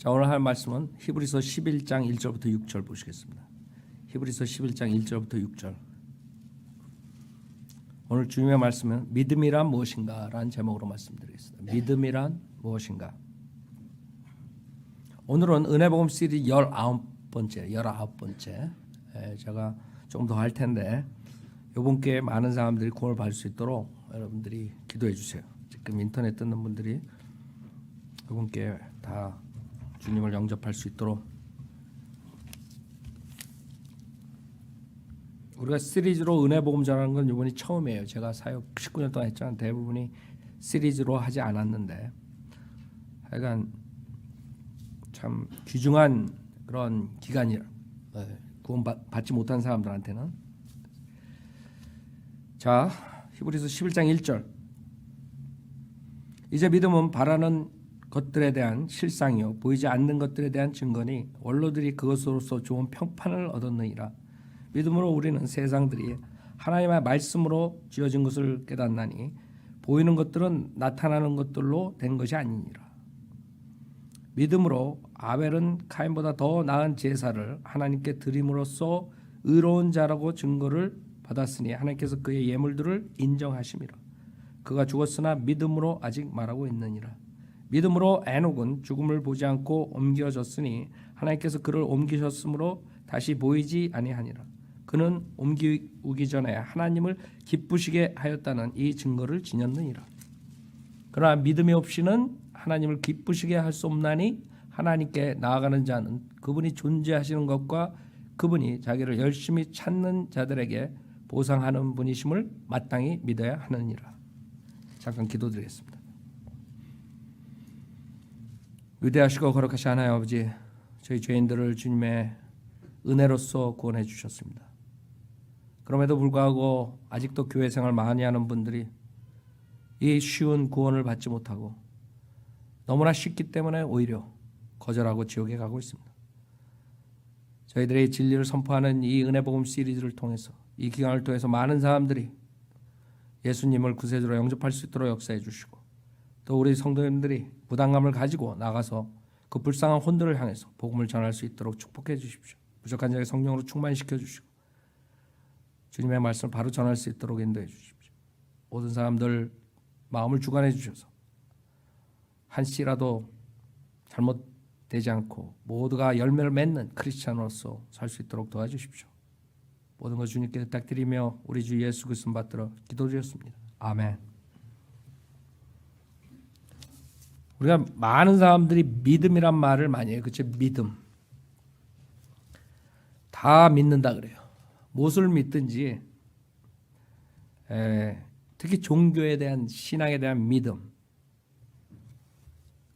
자, 오늘 할 말씀은 히브리서 11장 1절부터 6절 보시겠습니다. 히브리서 11장 1절부터 6절. 오늘 주님의 말씀은 믿음이란 무엇인가? 라는 제목으로 말씀드리겠습니다. 믿음이란 무엇인가? 오늘은 은혜복음 시리즈 19번째. 제가 조금 더 할 텐데 이번 기회에 많은 사람들이 구원을 받을 수 있도록 여러분들이 기도해 주세요. 지금 인터넷 듣는 분들이 이번 기회에 다 주님을 영접할 수 있도록. 우리가 시리즈로 은혜복음 전하는 건 이번이 처음이에요. 제가 사역 19년 동안 했잖아요. 대부분이 시리즈로 하지 않았는데 하여간 참 귀중한 그런 기간이라 구원 받지 못한 사람들한테는. 자, 히브리서 11장 1절. 이제 믿음은 바라는 것들에 대한 실상이요 보이지 않는 것들에 대한 증거니 원로들이 그것으로서 좋은 평판을 얻었느니라. 믿음으로 우리는 세상들이 하나님의 말씀으로 지어진 것을 깨닫나니 보이는 것들은 나타나는 것들로 된 것이 아니니라. 믿음으로 아벨은 카인보다 더 나은 제사를 하나님께 드림으로써 의로운 자라고 증거를 받았으니 하나님께서 그의 예물들을 인정하심이라. 그가 죽었으나 믿음으로 아직 말하고 있느니라. 믿음으로 에녹은 죽음을 보지 않고 옮겨졌으니 하나님께서 그를 옮기셨으므로 다시 보이지 아니하니라. 그는 옮기기 전에 하나님을 기쁘시게 하였다는 이 증거를 지녔느니라. 그러나 믿음이 없이는 하나님을 기쁘시게 할 수 없나니 하나님께 나아가는 자는 그분이 존재하시는 것과 그분이 자기를 열심히 찾는 자들에게 보상하는 분이심을 마땅히 믿어야 하느니라. 잠깐 기도드리겠습니다. 위대하시고 거룩하신 하나님 아버지, 저희 죄인들을 주님의 은혜로서 구원해 주셨습니다. 그럼에도 불구하고 아직도 교회 생활 많이 하는 분들이 이 쉬운 구원을 받지 못하고 너무나 쉽기 때문에 오히려 거절하고 지옥에 가고 있습니다. 저희들의 진리를 선포하는 이 은혜복음 시리즈를 통해서 이 기간을 통해서 많은 사람들이 예수님을 구세주로 영접할 수 있도록 역사해 주시고 또 우리 성도님들이 부담감을 가지고 나가서 그 불쌍한 혼들을 향해서 복음을 전할 수 있도록 축복해 주십시오. 부족한 자에게 성령으로 충만시켜 주시고 주님의 말씀을 바로 전할 수 있도록 인도해 주십시오. 모든 사람들 마음을 주관해 주셔서 한시라도 잘못되지 않고 모두가 열매를 맺는 크리스찬으로서 살 수 있도록 도와주십시오. 모든 것 주님께 부탁드리며 우리 주 예수 그리스도 받들어 기도드렸습니다. 아멘. 우리가 많은 사람들이 믿음이란 말을 많이 해요. 그렇죠? 믿음. 다 믿는다 그래요. 무엇을 믿든지 특히 종교에 대한 신앙에 대한 믿음.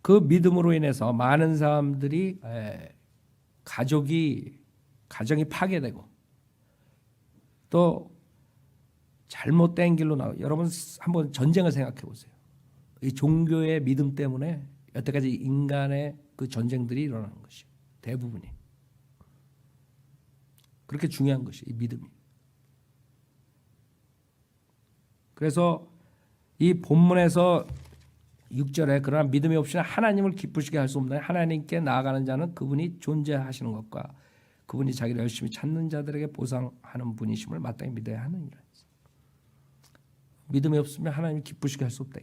그 믿음으로 인해서 많은 사람들이 가정이 파괴되고 또 잘못된 길로 나가고. 여러분 한번 전쟁을 생각해 보세요. 이 종교의 믿음 때문에 여태까지 인간의 그 전쟁들이 일어나는 것이 대부분이 그렇게 중요한 것이 이 믿음이. 그래서 이 본문에서 6절에 그러나 믿음이 없이는 하나님을 기쁘시게 할 수 없나니 하나님께 나아가는 자는 그분이 존재하시는 것과 그분이 자기를 열심히 찾는 자들에게 보상하는 분이심을 마땅히 믿어야 하느니라. 믿음이 없으면 하나님을 기쁘시게 할 수 없다.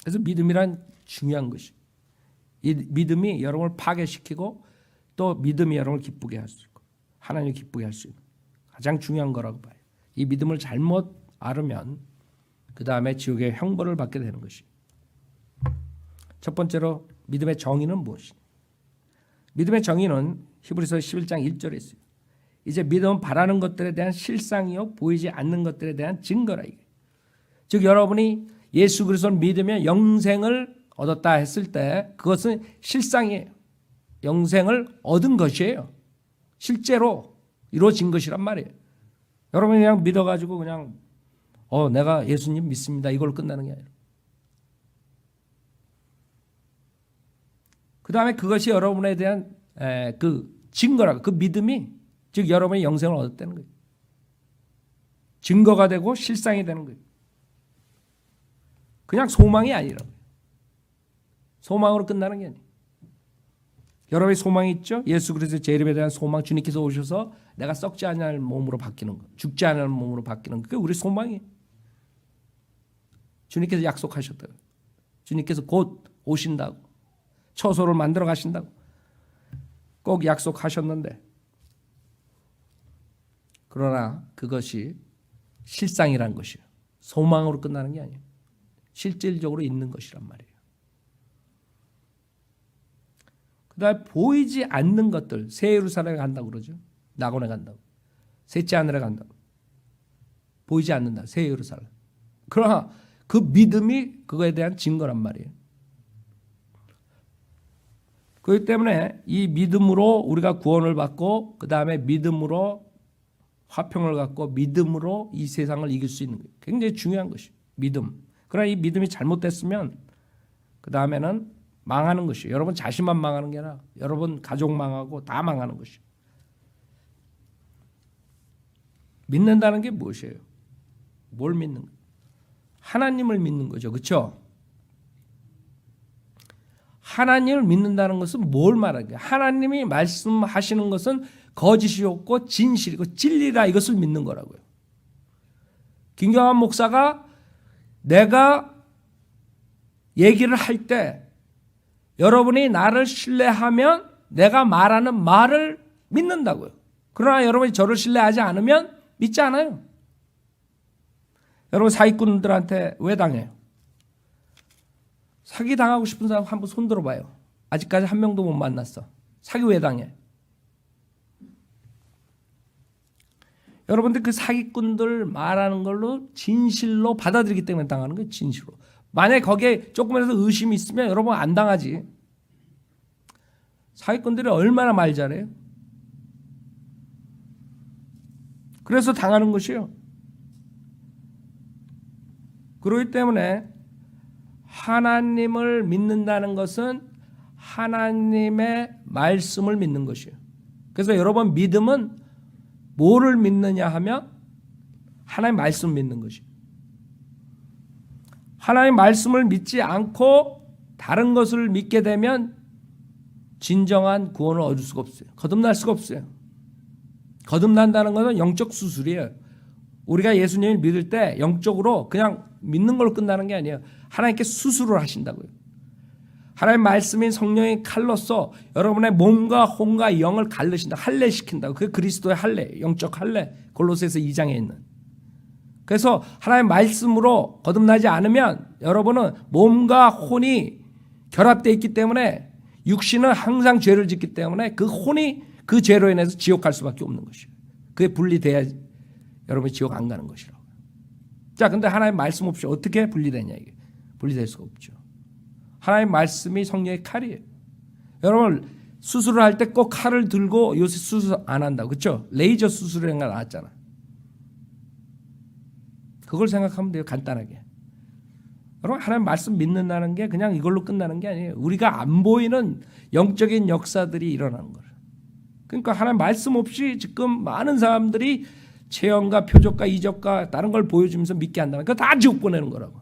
그래서 믿음이란 중요한 것이. 이 믿음이 여러분을 파괴시키고 또 믿음이 여러분을 기쁘게 할 수 있고 하나님을 기쁘게 할 수 있는 가장 중요한 거라고 봐요. 이 믿음을 잘못 앓으면 그 다음에 지옥의 형벌을 받게 되는 것이. 첫 번째로 믿음의 정의는 무엇이냐. 믿음의 정의는 히브리서 11장 1절에 있어요. 이제 믿음은 바라는 것들에 대한 실상이요 보이지 않는 것들에 대한 증거라. 이게. 즉 여러분이 예수 그리스도를 믿으면 영생을 얻었다 했을 때 그것은 실상이에요. 영생을 얻은 것이에요. 실제로 이루어진 것이란 말이에요. 여러분이 그냥 믿어가지고 그냥 내가 예수님 믿습니다 이걸로 끝나는 게 아니라 그 다음에 그것이 여러분에 대한 그 증거라고. 그 믿음이 즉 여러분이 영생을 얻었다는 거예요. 증거가 되고 실상이 되는 거예요. 그냥 소망이 아니라고요. 소망으로 끝나는 게 아니에요. 여러분의 소망이 있죠? 예수 그리스도의 재림에 대한 소망, 주님께서 오셔서 내가 썩지 않을 몸으로 바뀌는 것, 죽지 않을 몸으로 바뀌는 것, 그게 우리 소망이에요. 주님께서 약속하셨다고. 주님께서 곧 오신다고. 처소를 만들어 가신다고. 꼭 약속하셨는데, 그러나 그것이 실상이란 것이에요. 소망으로 끝나는 게 아니에요. 실질적으로 있는 것이란 말이에요. 그다음에 보이지 않는 것들, 새 예루살렘에 간다고 그러죠. 낙원에 간다고. 셋째 하늘에 간다고. 보이지 않는다. 새 예루살렘. 그러나 그 믿음이 그거에 대한 증거란 말이에요. 그렇기 때문에 이 믿음으로 우리가 구원을 받고 그다음에 믿음으로 화평을 갖고 믿음으로 이 세상을 이길 수 있는 거예요. 굉장히 중요한 것이에요. 믿음. 그러나 이 믿음이 잘못됐으면 그다음에는 망하는 것이에요. 여러분 자신만 망하는 게 아니라 여러분 가족 망하고 다 망하는 것이에요. 믿는다는 게 무엇이에요? 뭘 믿는 거예요? 하나님을 믿는 거죠. 그렇죠? 하나님을 믿는다는 것은 뭘 말하는 거예요? 하나님이 말씀하시는 것은 거짓이 없고 진실이고 진리다, 이것을 믿는 거라고요. 김경환 목사가 내가 얘기를 할 때 여러분이 나를 신뢰하면 내가 말하는 말을 믿는다고요. 그러나 여러분이 저를 신뢰하지 않으면 믿지 않아요. 여러분 사기꾼들한테 왜 당해요? 사기 당하고 싶은 사람 한번 손 들어봐요. 아직까지 한 명도 못 만났어. 사기 왜 당해? 여러분들 그 사기꾼들 말하는 걸로 진실로 받아들이기 때문에 당하는 거예요. 진실로. 만약에 거기에 조금이라도 의심이 있으면 여러분 안 당하지. 사기꾼들이 얼마나 말 잘해요. 그래서 당하는 것이에요. 그렇기 때문에 하나님을 믿는다는 것은 하나님의 말씀을 믿는 것이에요. 그래서 여러분 믿음은 뭐를 믿느냐 하면 하나님의 말씀을 믿는 것이에요. 하나님의 말씀을 믿지 않고 다른 것을 믿게 되면 진정한 구원을 얻을 수가 없어요. 거듭날 수가 없어요. 거듭난다는 것은 영적 수술이에요. 우리가 예수님을 믿을 때 영적으로 그냥 믿는 걸로 끝나는 게 아니에요. 하나님께 수술을 하신다고요. 하나님의 말씀인 성령의 칼로서 여러분의 몸과 혼과 영을 갈르신다. 할례시킨다고. 그게 그리스도의 할례, 영적 할례. 골로새서 2장에 있는. 그래서 하나님의 말씀으로 거듭나지 않으면 여러분은 몸과 혼이 결합되어 있기 때문에 육신은 항상 죄를 짓기 때문에 그 혼이 그 죄로 인해서 지옥 갈 수밖에 없는 것이에요. 그게 분리돼야 여러분이 지옥 안 가는 것이라고. 자, 근데 하나님의 말씀 없이 어떻게 분리되냐 이게. 분리될 수가 없죠. 하나님의 말씀이 성령의 칼이에요. 여러분 수술을 할 때 꼭 칼을 들고 요새 수술 안 한다고. 그렇죠? 레이저 수술이라는 거 나왔잖아. 그걸 생각하면 돼요. 간단하게. 여러분 하나님 말씀 믿는다는 게 그냥 이걸로 끝나는 게 아니에요. 우리가 안 보이는 영적인 역사들이 일어나는 거예요. 그러니까 하나님 말씀 없이 지금 많은 사람들이 체험과 표적과 이적과 다른 걸 보여주면서 믿게 한다면 그거 다 지옥 보내는 거라고.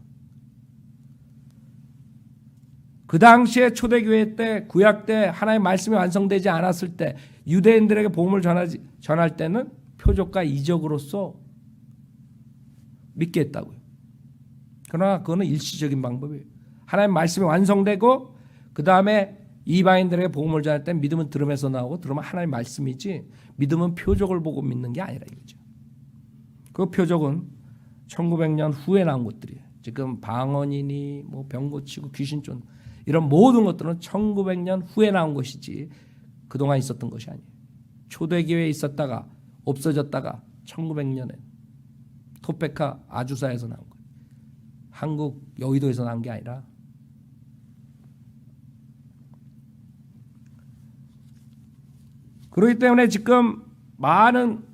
그 당시에 초대교회 때 구약 때 하나님의 말씀이 완성되지 않았을 때 유대인들에게 복음을 전할 때는 표적과 이적으로서 믿게 했다고요. 그러나 그거는 일시적인 방법이에요. 하나님의 말씀이 완성되고 그 다음에 이방인들에게 복음을 전할 때 믿음은 들음에서 나오고 들으면 하나님의 말씀이지 믿음은 표적을 보고 믿는 게 아니라 이거죠. 그 표적은 1900년 후에 나온 것들이에요. 지금 방언이니 뭐 병 고치고 귀신 쫓는 이런 모든 것들은 1900년 후에 나온 것이지 그동안 있었던 것이 아니에요. 초대교회에 있었다가 없어졌다가 1900년에 토페카 아주사에서 나온 거예요. 한국 여의도에서 나온 게 아니라. 그렇기 때문에 지금 많은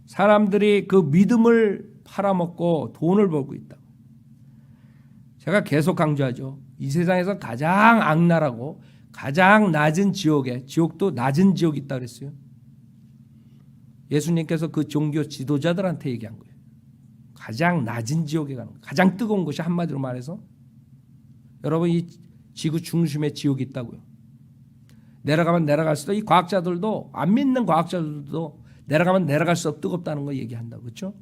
사람들이 그 믿음을 팔아먹고 돈을 벌고 있다. 제가 계속 강조하죠. 이 세상에서 가장 악랄하고 가장 낮은 지옥에, 지옥도 낮은 지옥이 있다 그랬어요. 예수님께서 그 종교 지도자들한테 얘기한 거예요. 가장 낮은 지옥에 가는 거예요. 가장 뜨거운 것이 한마디로 말해서 여러분 이 지구 중심에 지옥이 있다고요. 내려가면 내려갈수록 이 과학자들도 안 믿는 과학자들도 내려가면 내려갈수록 뜨겁다는 거 얘기한다고. 그렇죠?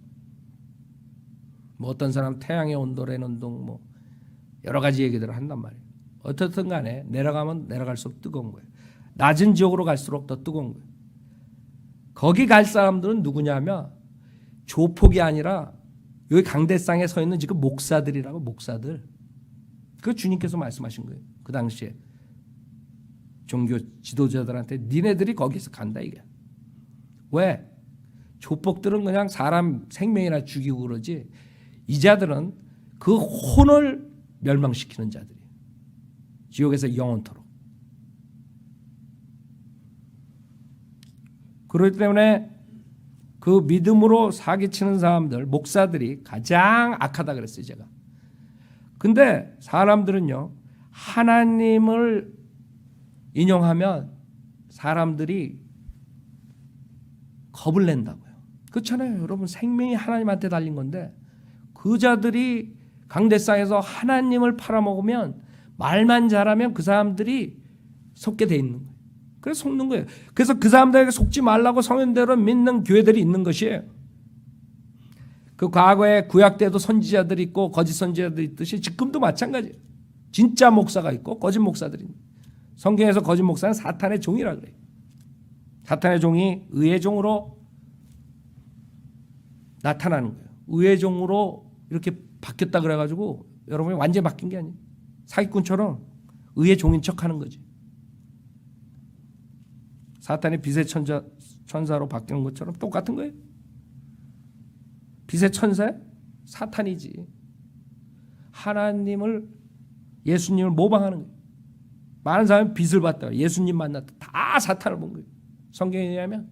뭐 어떤 사람 태양의 온도라는 운동 뭐 여러 가지 얘기들을 한단 말이에요. 어떻든 간에 내려가면 내려갈수록 뜨거운 거예요. 낮은 지역으로 갈수록 더 뜨거운 거예요. 거기 갈 사람들은 누구냐면 조폭이 아니라 여기 강대상에 서 있는 지금 목사들이라고. 목사들. 그 주님께서 말씀하신 거예요. 그 당시에 종교 지도자들한테 니네들이 거기서 간다 이게. 왜? 조폭들은 그냥 사람 생명이나 죽이고 그러지 이 자들은 그 혼을 멸망시키는 자들이에요. 지옥에서 영원토록. 그렇기 때문에 그 믿음으로 사기치는 사람들, 목사들이 가장 악하다 그랬어요, 제가. 근데 사람들은요, 하나님을 인용하면 사람들이 겁을 낸다고요. 그렇잖아요. 여러분, 생명이 하나님한테 달린 건데 그 자들이 강대상에서 하나님을 팔아먹으면 말만 잘하면 그 사람들이 속게 돼 있는 거예요. 그래서 속는 거예요. 그래서 그 사람들에게 속지 말라고 성현대로 믿는 교회들이 있는 것이에요. 그 과거에 구약 때도 선지자들이 있고 거짓 선지자들이 있듯이 지금도 마찬가지예요. 진짜 목사가 있고 거짓 목사들이 있는. 성경에서 거짓 목사는 사탄의 종이라 그래요. 사탄의 종이 의의 종으로 나타나는 거예요. 의의 종으로 이렇게 바뀌었다 그래가지고 여러분이 완전히 바뀐 게 아니에요. 사기꾼처럼 의의 종인 척하는 거지. 사탄이 빛의 천사로 바뀌는 것처럼 똑같은 거예요. 빛의 천사? 사탄이지. 하나님을 예수님을 모방하는 거예요. 많은 사람이 빛을 봤다. 예수님 만났다. 다 사탄을 본 거예요. 성경에 의하면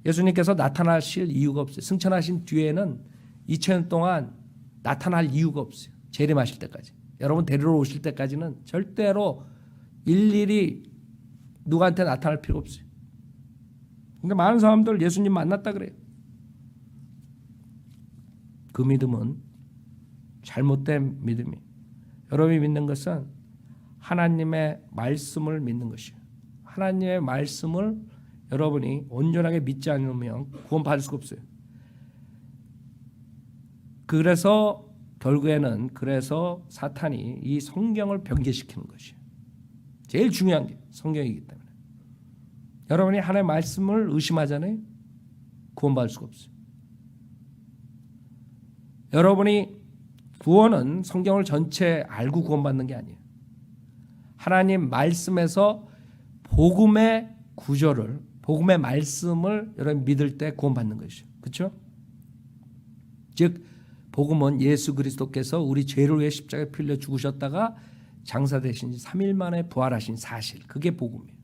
예수님께서 나타나실 이유가 없어요. 승천하신 뒤에는 2000년 동안 나타날 이유가 없어요. 재림하실 때까지. 여러분 데리러 오실 때까지는 절대로 일일이 누구한테 나타날 필요 없어요. 근데 많은 사람들 예수님 만났다 그래요. 그 믿음은 잘못된 믿음이에요. 여러분이 믿는 것은 하나님의 말씀을 믿는 것이에요. 하나님의 말씀을 여러분이 온전하게 믿지 않으면 구원받을 수가 없어요. 그래서 결국에는 사탄이 이 성경을 변개시키는 것이에요. 제일 중요한 게 성경이기 때문에. 여러분이 하나님의 말씀을 의심하잖아요. 구원받을 수가 없어요. 여러분이 구원은 성경을 전체 알고 구원받는 게 아니에요. 하나님 말씀에서 복음의 구조를, 복음의 말씀을 여러분 믿을 때 구원받는 것이죠. 그렇죠? 즉 복음은 예수 그리스도께서 우리 죄를 위해 십자가에 피 흘려 죽으셨다가 장사되신 지 3일 만에 부활하신 사실. 그게 복음이에요.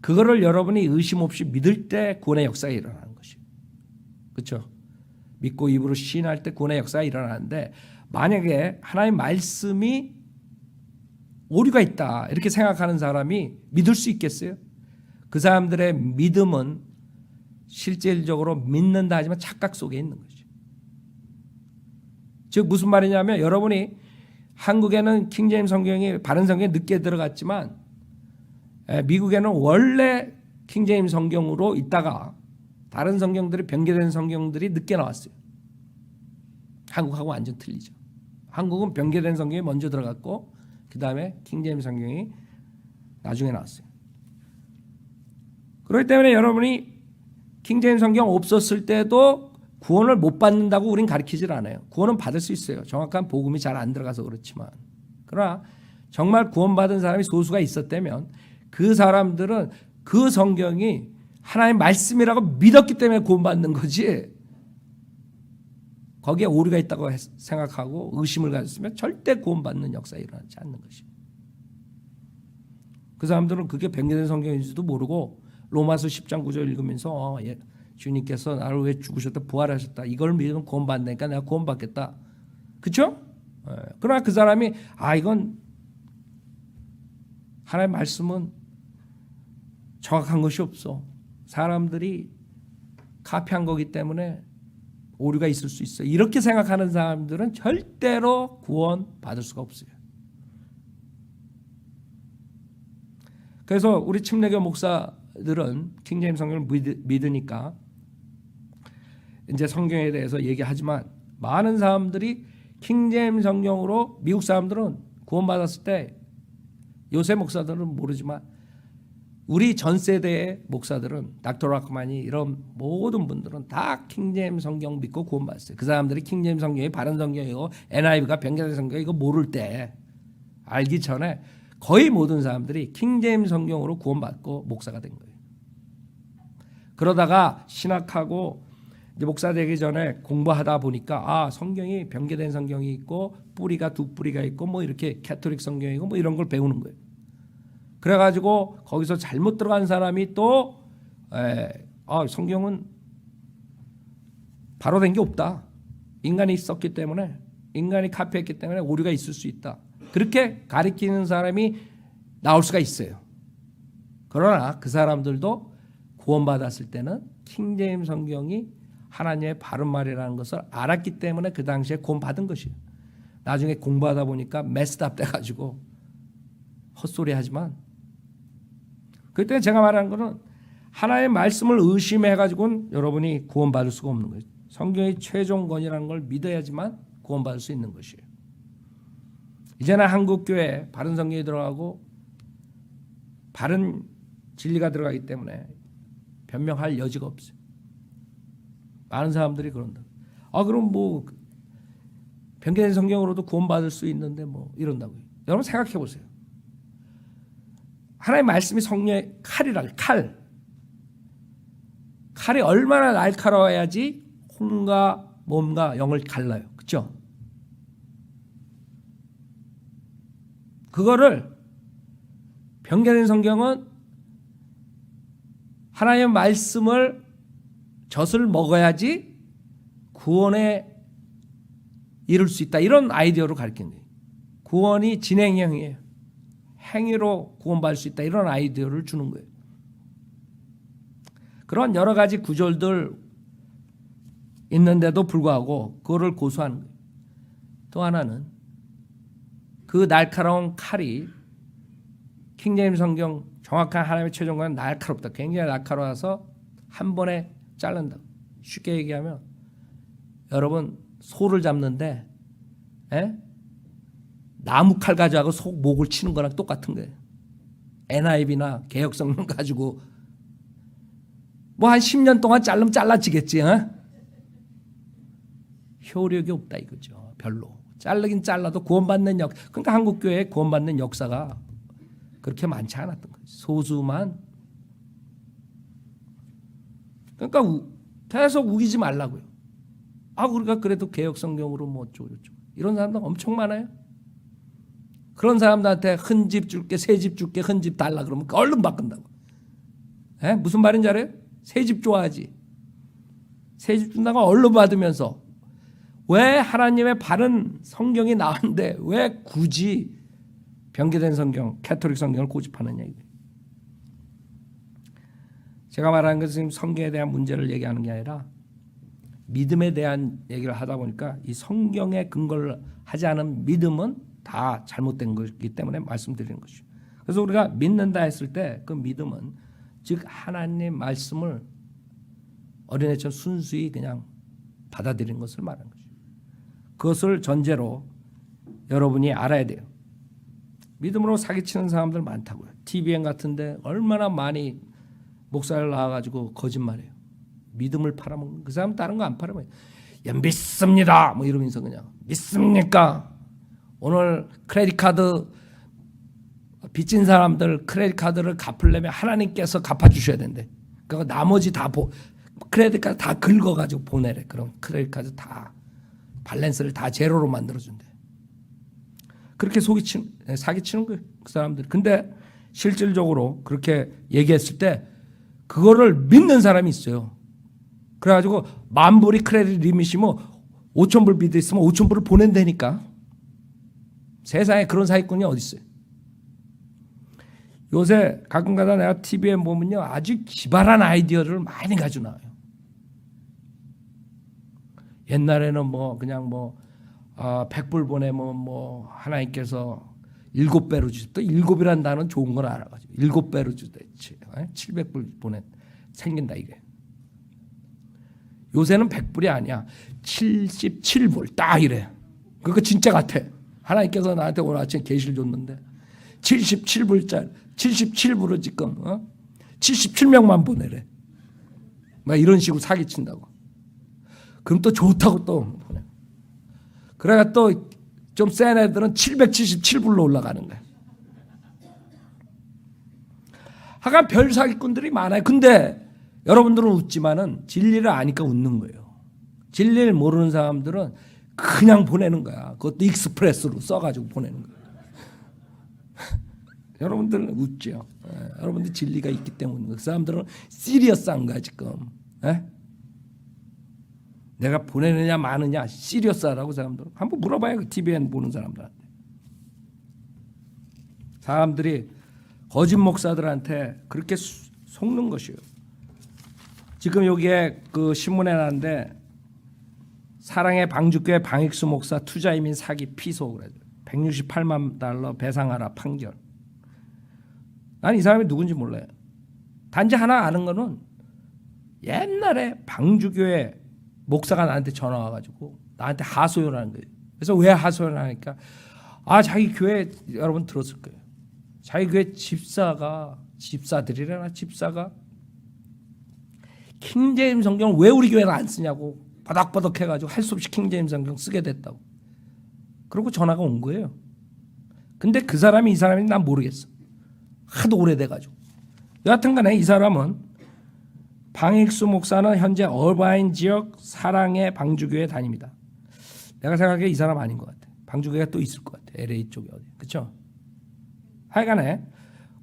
그거를 여러분이 의심 없이 믿을 때 구원의 역사가 일어나는 것이에요. 그렇죠? 믿고 입으로 시인할 때 구원의 역사가 일어나는데 만약에 하나님의 말씀이 오류가 있다 이렇게 생각하는 사람이 믿을 수 있겠어요? 그 사람들의 믿음은 실질적으로 믿는다 하지만 착각 속에 있는 거죠. 즉 무슨 말이냐면 여러분이 한국에는 킹제임스 성경이 바른 성경이 늦게 들어갔지만 미국에는 원래 킹제임스 성경으로 있다가 다른 성경들이 변개된 성경들이 늦게 나왔어요. 한국하고 완전 틀리죠. 한국은 변개된 성경이 먼저 들어갔고 그 다음에 킹제임스 성경이 나중에 나왔어요. 그렇기 때문에 여러분이 킹제임스 성경 없었을 때도 구원을 못 받는다고 우린 가르치질 않아요. 구원은 받을 수 있어요. 정확한 복음이 잘 안 들어가서 그렇지만. 그러나 정말 구원받은 사람이 소수가 있었다면 그 사람들은 그 성경이 하나님의 말씀이라고 믿었기 때문에 구원받는 거지. 거기에 오류가 있다고 생각하고 의심을 가졌으면 절대 구원받는 역사가 일어나지 않는 것입니다. 그 사람들은 그게 변개된 성경인지도 모르고 로마서 10장 9절 읽으면서 주님께서 나를 왜 죽으셨다 부활하셨다 이걸 믿으면 구원받으니까 내가 구원받겠다. 그렇죠? 그러나 그 사람이 이건 하나님의 말씀은 정확한 것이 없어. 사람들이 카피한 거기 때문에 오류가 있을 수 있어요. 이렇게 생각하는 사람들은 절대로 구원 받을 수가 없어요. 그래서 우리 침례교 목사들은 킹제임스 성경을 믿으니까 이제 성경에 대해서 얘기하지만 많은 사람들이 킹제임스 성경으로 미국 사람들은 구원받았을 때 요새 목사들은 모르지만 우리 전 세대의 목사들은 닥터 락만이 이런 모든 분들은 다 킹제임스 성경 믿고 구원받았어요. 그 사람들이 킹제임스 성경이 바른 성경이고 NIV가 변경된 성경 이거 모를 때 알기 전에 거의 모든 사람들이 킹제임스 성경으로 구원받고 목사가 된 거예요. 그러다가 신학하고 이제 목사 되기 전에 공부하다 보니까 성경이 변개된 성경이 있고 뿌리가 두 뿌리가 있고 뭐 이렇게 캐톨릭 성경이고 뭐 이런 걸 배우는 거예요. 그래가지고 거기서 잘못 들어간 사람이 또 성경은 바로 된 게 없다. 인간이 썼기 때문에 인간이 카피했기 때문에 오류가 있을 수 있다. 그렇게 가리키는 사람이 나올 수가 있어요. 그러나 그 사람들도 구원받았을 때는 킹제임스 성경이 하나님의 바른 말이라는 것을 알았기 때문에 그 당시에 구원받은 것이에요. 나중에 공부하다 보니까 메스답 돼가지고 헛소리 하지만 그때 제가 말하는 거는 하나님의 말씀을 의심해가지고는 여러분이 구원받을 수가 없는 거예요. 성경이 최종권이라는 걸 믿어야지만 구원받을 수 있는 것이에요. 이제는 한국교회에 바른 성경이 들어가고 바른 진리가 들어가기 때문에 변명할 여지가 없어요. 많은 사람들이 그런다. 그럼 뭐 변개된 성경으로도 구원받을 수 있는데 뭐 이런다고요. 여러분 생각해 보세요. 하나님의 말씀이 성령의 칼이라 칼이 얼마나 날카로워야지 혼과 몸과 영을 갈라요. 그렇죠? 그거를 변개된 성경은 하나님의 말씀을 젖을 먹어야지 구원에 이룰 수 있다. 이런 아이디어로 가르치는 거예요. 구원이 진행형이에요. 행위로 구원받을 수 있다. 이런 아이디어를 주는 거예요. 그런 여러 가지 구절들 있는데도 불구하고 그거를 고수하는 거예요. 또 하나는 그 날카로운 칼이 킹제임스 성경 정확한 하나님의 최종관은 날카롭다. 굉장히 날카로워서 한 번에 자른다. 쉽게 얘기하면 여러분 소를 잡는데 나무 칼 가지고 소 목을 치는 거랑 똑같은 거예요. NIV나 개혁성경 가지고 뭐 한 10년 동안 자르면 잘라지겠지. 효력이 없다 이거죠. 별로. 자르긴 잘라도 구원받는 그러니까 한국교회에 구원받는 역사가 그렇게 많지 않았던 거예요. 소수만. 그러니까 계속 우기지 말라고요. 우리가 그래도 개혁성경으로 뭐 어쩌고저쩌고 이런 사람들 엄청 많아요. 그런 사람들한테 큰 집 줄게 새 집 줄게 큰 집 달라 그러면 얼른 바꾼다고. 무슨 말인지 알아요? 새 집 좋아하지. 새 집 준다고 얼른 받으면서 왜 하나님의 바른 성경이 나왔는데 왜 굳이 변개된 성경 캐톨릭 성경을 고집하느냐 이거예요. 제가 말하는 것은 지금 성경에 대한 문제를 얘기하는 게 아니라 믿음에 대한 얘기를 하다 보니까 이 성경에 근거를 하지 않은 믿음은 다 잘못된 것이기 때문에 말씀드리는 것이죠. 그래서 우리가 믿는다 했을 때 그 믿음은 즉 하나님 말씀을 어린애처럼 순수히 그냥 받아들이는 것을 말하는 거죠. 그것을 전제로 여러분이 알아야 돼요. 믿음으로 사기치는 사람들 많다고요. TVN 같은데 얼마나 많이 목사를 나와가지고 거짓말해요. 믿음을 팔아먹는 그 사람 다른 거 안 팔아먹어요. 믿습니다 뭐 이러면서 그냥 믿습니까? 오늘 크레딧 카드 빚진 사람들 크레딧 카드를 갚으려면 하나님께서 갚아주셔야 된대. 그러니까 나머지 다 크레딧 카드 다 긁어가지고 보내래. 그럼 크레딧 카드 다 밸런스를 다 제로로 만들어준대. 그렇게 사기치는 거예요. 그 사람들. 근데 실질적으로 그렇게 얘기했을 때 그거를 믿는 사람이 있어요. 그래가지고 10,000불이 크레딧 리밋이면 5,000불 빚이 있으면 5,000불을 보낸다니까. 세상에 그런 사기꾼이 어디 있어요. 요새 가끔가다 내가 TV에 보면요 아주 기발한 아이디어를 많이 가지고 나와요. 옛날에는 뭐 그냥 100불 보내면 뭐 하나님께서 7배로 주지. 또 7이라는 단어는 좋은 걸 알아가지고 7배로 주대지. 700불 보내 생긴다 이게. 요새는 100불이 아니야. 77불 딱 이래. 그거 진짜 같아. 하나님께서 나한테 오늘 아침에 계시를 줬는데 77불짜리 77불을 지금 77명만 보내래. 막 이런 식으로 사기친다고. 그럼 또 좋다고 또 보내. 그래가 또 좀 센 애들은 777불로 올라가는 거야. 하여간 별 사기꾼들이 많아요. 근데 여러분들은 웃지만은 진리를 아니까 웃는 거예요. 진리를 모르는 사람들은 그냥 보내는 거야. 그것도 익스프레스로 써가지고 보내는 거야. 여러분들은 웃죠. 여러분들 진리가 있기 때문에 그 사람들은 시리어스한 거야 지금. 내가 보내느냐 마느냐 시리어스하라고 사람들 한번 물어봐요. 그 TVN 보는 사람들한테. 사람들이 거짓 목사들한테 그렇게 속는 것이에요. 지금 여기에 그 신문에 나는데 사랑의 방주교회 방익수 목사 투자이민 사기 피소 그래. 168만 달러 배상하라 판결. 난 이 사람이 누군지 몰라요. 단지 하나 아는 거는 옛날에 방주교회 목사가 나한테 전화 와가지고 나한테 하소연을 하는 거예요. 그래서 왜 하소연을 하니까 자기 교회 여러분 들었을 거예요. 자기 교회 집사가 킹제임스 성경을 왜 우리 교회는 안 쓰냐고 바닥바닥 해가지고 할 수 없이 킹제임스 성경 쓰게 됐다고. 그러고 전화가 온 거예요. 근데 그 사람이 이 사람인지 난 모르겠어. 하도 오래돼가지고. 여하튼간에 이 사람은 방익수 목사는 현재 얼바인 지역 사랑의 방주교회 다닙니다. 내가 생각해 이 사람 아닌 것 같아. 방주교회가 또 있을 것 같아. LA 쪽에 어디. 그렇죠? 하여간에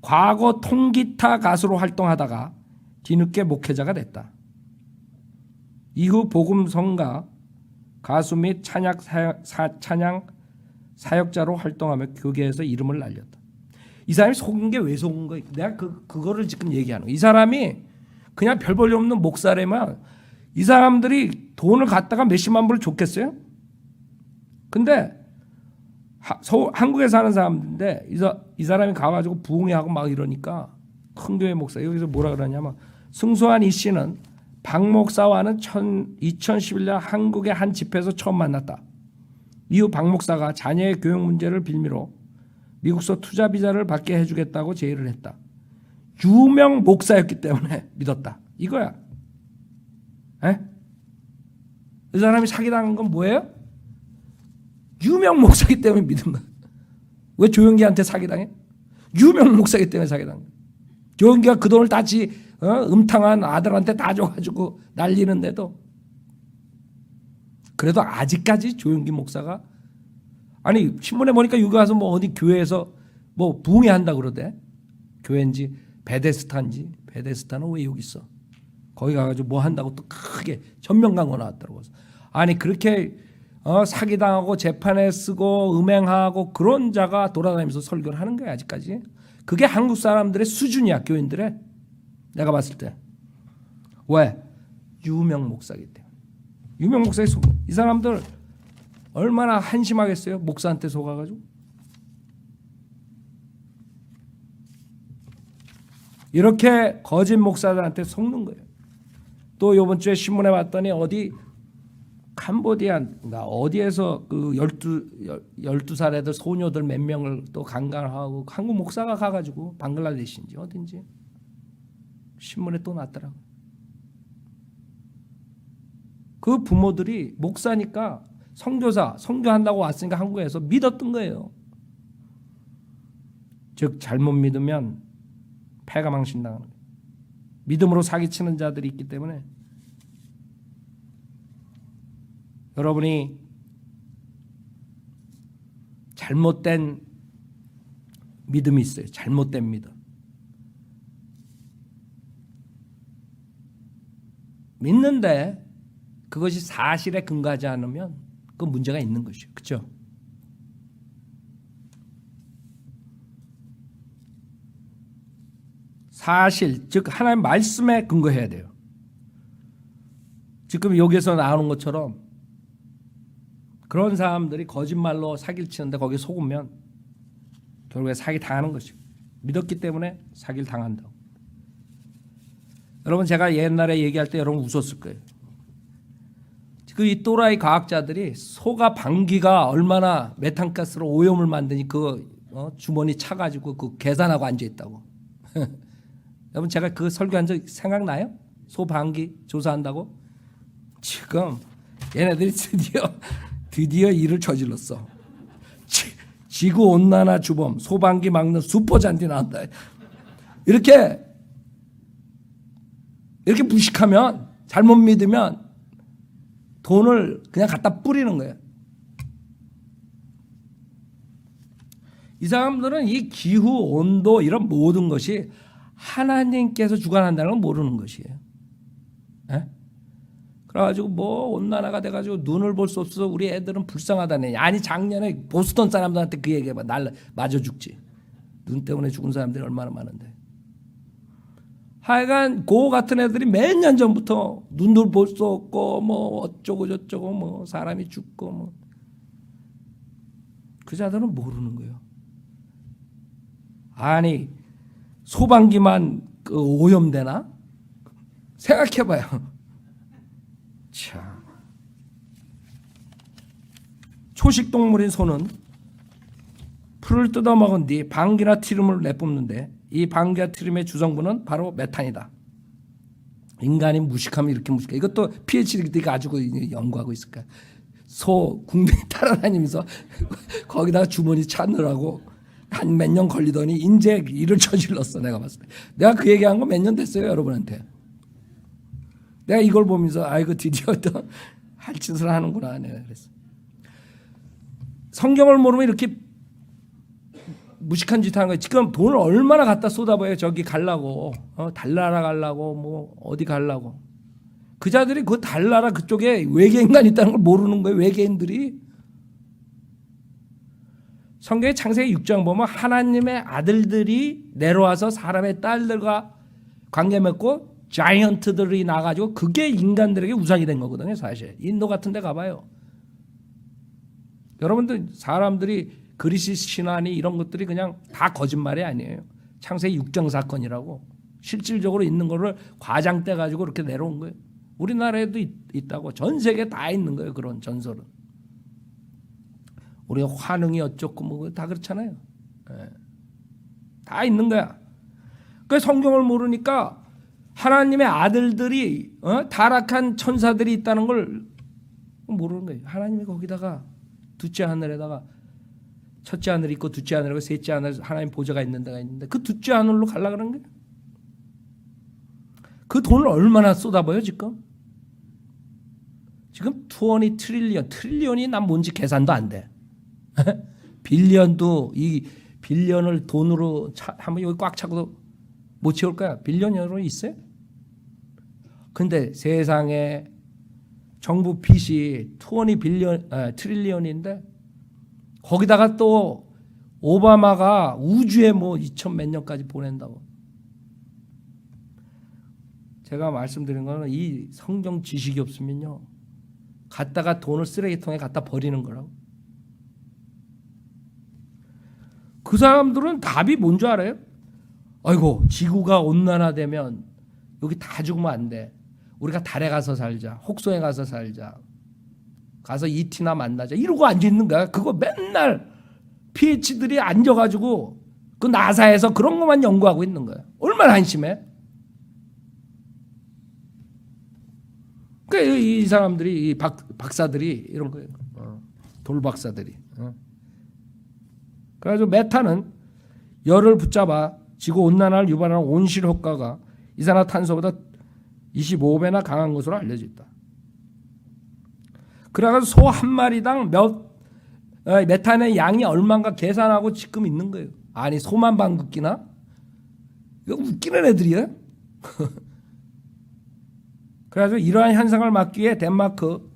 과거 통기타 가수로 활동하다가 뒤늦게 목회자가 됐다. 이후 복음성가 가수 및 찬양 사역자로 활동하며 교계에서 이름을 날렸다. 이 사람이 속은 게 왜 속은 거야? 내가 그거를 지금 얘기하는 거야. 이 사람이 그냥 별 볼 일 없는 목사라면 이 사람들이 돈을 갖다가 몇십만 불을 줬겠어요? 근데 한국에 사는 사람인데 이 사람이 가가지고 부흥회하고 막 이러니까 큰 교회 목사 여기서 뭐라 그러냐면 승소한 이 씨는 박 목사와는 2011년 한국의 한 집회에서 처음 만났다. 이후 박 목사가 자녀의 교육 문제를 빌미로 미국서 투자 비자를 받게 해주겠다고 제의를 했다. 유명 목사였기 때문에 믿었다. 이거야. 이 사람이 사기당한 건 뭐예요? 유명 목사이기 때문에 믿은 거야. 왜 조영기한테 사기당해? 유명 목사이기 때문에 사기당해. 조영기가 그 돈을 다 음탕한 아들한테 다 줘가지고 날리는데도 그래도 아직까지 조영기 목사가 아니 신문에 보니까 여기 가서 뭐 어디 교회에서 뭐 부흥회 한다 그러대. 교회인지 베데스타는 왜 여기 있어? 거기 가가지고 뭐 한다고 또 크게 전면 광고 나왔더라고. 아니 그렇게 사기당하고 재판에 쓰고 음행하고 그런 자가 돌아다니면서 설교를 하는 거야 아직까지. 그게 한국 사람들의 수준이야 교인들의. 내가 봤을 때. 왜? 유명 목사기 때문에. 유명 목사에 속. 이 사람들 얼마나 한심하겠어요? 목사한테 속아가지고. 이렇게 거짓 목사들한테 속는 거예요. 또 이번 주에 신문에 봤더니 어디 캄보디아인가 어디에서 그 12살 애들 소녀들 몇 명을 또 강간하고 한국 목사가 가가지고 방글라데시인지 어딘지 신문에 또 났더라고. 그 부모들이 목사니까 선교한다고 왔으니까 한국에서 믿었던 거예요. 즉 잘못 믿으면 패가 망신당하는 거예요. 믿음으로 사기치는 자들이 있기 때문에 여러분이 잘못된 믿음이 있어요. 잘못된 믿음. 믿는데 그것이 사실에 근거하지 않으면 그 문제가 있는 것이에요. 그렇죠? 사실 즉 하나님의 말씀에 근거해야 돼요. 지금 여기서 나오는 것처럼 그런 사람들이 거짓말로 사기를 치는데 거기에 속으면 결국에 사기 당하는 것이고 믿었기 때문에 사기를 당한다고. 여러분 제가 옛날에 얘기할 때 여러분 웃었을 거예요. 그 이 또라이 과학자들이 소가 방귀가 얼마나 메탄가스로 오염을 만드니 그 주머니 차가지고 그 계산하고 앉아 있다고. 여러분 제가 그 설교한 적 생각나요? 소 방귀 조사한다고? 지금 얘네들이 드디어 일을 저질렀어. 지구 온난화 주범 소방기 막는 슈퍼 잔디 나온다. 이렇게 무식하면 잘못 믿으면 돈을 그냥 갖다 뿌리는 거예요. 이 사람들은 이 기후, 온도 이런 모든 것이 하나님께서 주관한다는 걸 모르는 것이에요. 에? 그래가지고 뭐 온난화가 돼가지고 눈을 볼 수 없어서 우리 애들은 불쌍하다네. 아니 작년에 보스턴 사람들한테 그 얘기해봐. 날 맞아 죽지. 눈 때문에 죽은 사람들이 얼마나 많은데. 하여간 고 같은 애들이 몇 년 전부터 눈을 볼 수 없고 뭐 어쩌고 저쩌고 뭐 사람이 죽고 뭐 그 자들은 모르는 거예요. 아니 소방기만 그 오염되나? 생각해봐요. 자, 초식 동물인 소는 풀을 뜯어먹은 뒤 방귀나 트림을 내뿜는데 이 방귀와 트림의 주성분은 바로 메탄이다. 인간이 무식하면 이렇게 무식해. 이것도 PhD가 가지고 연구하고 있을까? 소 궁둥이 따라다니면서 거기다가 주머니 찾느라고 한 몇 년 걸리더니 인제 일을 저질렀어. 내가 봤을 때. 내가 그 얘기한 거 몇 년 됐어요 여러분한테. 내가 이걸 보면서 아이고 드디어 또 할 짓을 하는구나. 내가 그랬어. 성경을 모르면 이렇게 무식한 짓 하는 거예요. 지금 돈을 얼마나 갖다 쏟아봐요. 저기 가려고 달나라 가려고 뭐 어디 가려고. 그 자들이 그 달나라 그쪽에 외계인간 있다는 걸 모르는 거예요. 외계인들이. 성경의 창세기 6장 보면 하나님의 아들들이 내려와서 사람의 딸들과 관계 맺고 자이언트들이 나가지고 그게 인간들에게 우상이 된 거거든요. 사실 인도 같은 데 가봐요. 여러분들 사람들이 그리스 신화니 이런 것들이 그냥 다 거짓말이 아니에요. 창세기 6장 사건이라고 실질적으로 있는 거를 과장돼 가지고 이렇게 내려온 거예요. 우리나라에도 있다고. 전 세계에 다 있는 거예요. 그런 전설은. 우리가 환웅이 어쩌고 뭐 다 그렇잖아요. 네. 다 있는 거야. 그 성경을 모르니까 하나님의 아들들이 타락한 천사들이 있다는 걸 모르는 거예요. 하나님이 거기다가 둘째 하늘에다가 첫째 하늘 있고 둘째 하늘이고 셋째 하늘 하나님 보좌가 있는 데가 있는데 그 둘째 하늘로 가려고 그러는 거예요. 그 돈을 얼마나 쏟아봐요 지금? 지금 20 트릴리언이 난 뭔지 계산도 안 돼. 빌리언도 이 빌리언을 돈으로 한번 여기 꽉 차고도 못 채울 거야. 빌리언 여러분 있어요? 근데 세상에 정부 빚이 20 트릴리언인데 거기다가 또 오바마가 우주에 뭐 2000 몇 년까지 보낸다고. 제가 말씀드린 거는 이 성경 지식이 없으면요. 갖다가 돈을 쓰레기통에 갖다 버리는 거라고. 그 사람들은 답이 뭔 줄 알아요? 아이고 지구가 온난화되면 여기 다 죽으면 안 돼. 우리가 달에 가서 살자. 혹성에 가서 살자. 가서 이티나 만나자. 이러고 앉아있는 거야. 그거 맨날 PhD들이 앉아가지고 그 나사에서 그런 것만 연구하고 있는 거야. 얼마나 한심해. 그러니까 이 사람들이 이 박사들이 이런 거예요. 돌박사들이. 그래가지고 메탄은 열을 붙잡아 지구 온난화를 유발하는 온실 효과가 이산화탄소보다 25배나 강한 것으로 알려져 있다. 그래가지고 소 한 마리당 메탄의 양이 얼마인가 계산하고 지금 있는 거예요. 아니 소만 방귀 끼나? 이거 웃기는 애들이야. 그래서 이러한 현상을 막기 위해 덴마크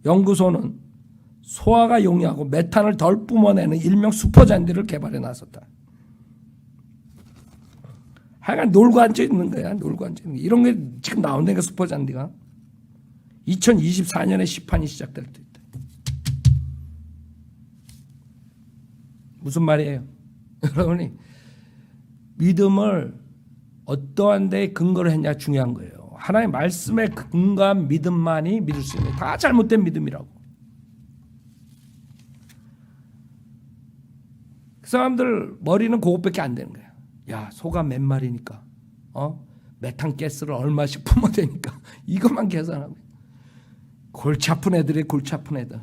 연구소는 소화가 용이하고 메탄을 덜 뿜어내는 일명 슈퍼잔디를 개발해 나섰다. 하여간 놀고 앉아 있는 거야. 놀고 앉아 있는 거야. 이런 게 지금 나온다니까 슈퍼잔디가. 2024년에 시판이 시작될 때 있다. 무슨 말이에요? 여러분이 믿음을 어떠한 데 근거를 했냐 중요한 거예요. 하나님의 말씀에 근거한 믿음만이 믿을 수 있는, 다 잘못된 믿음이라고. 그 사람들 머리는 그것밖에 안 되는 거야. 야, 소가 몇 마리니까 메탄가스를 얼마씩 품어대니까 이것만 계산하고. 골치 아픈 애들이 골치 아픈 애들.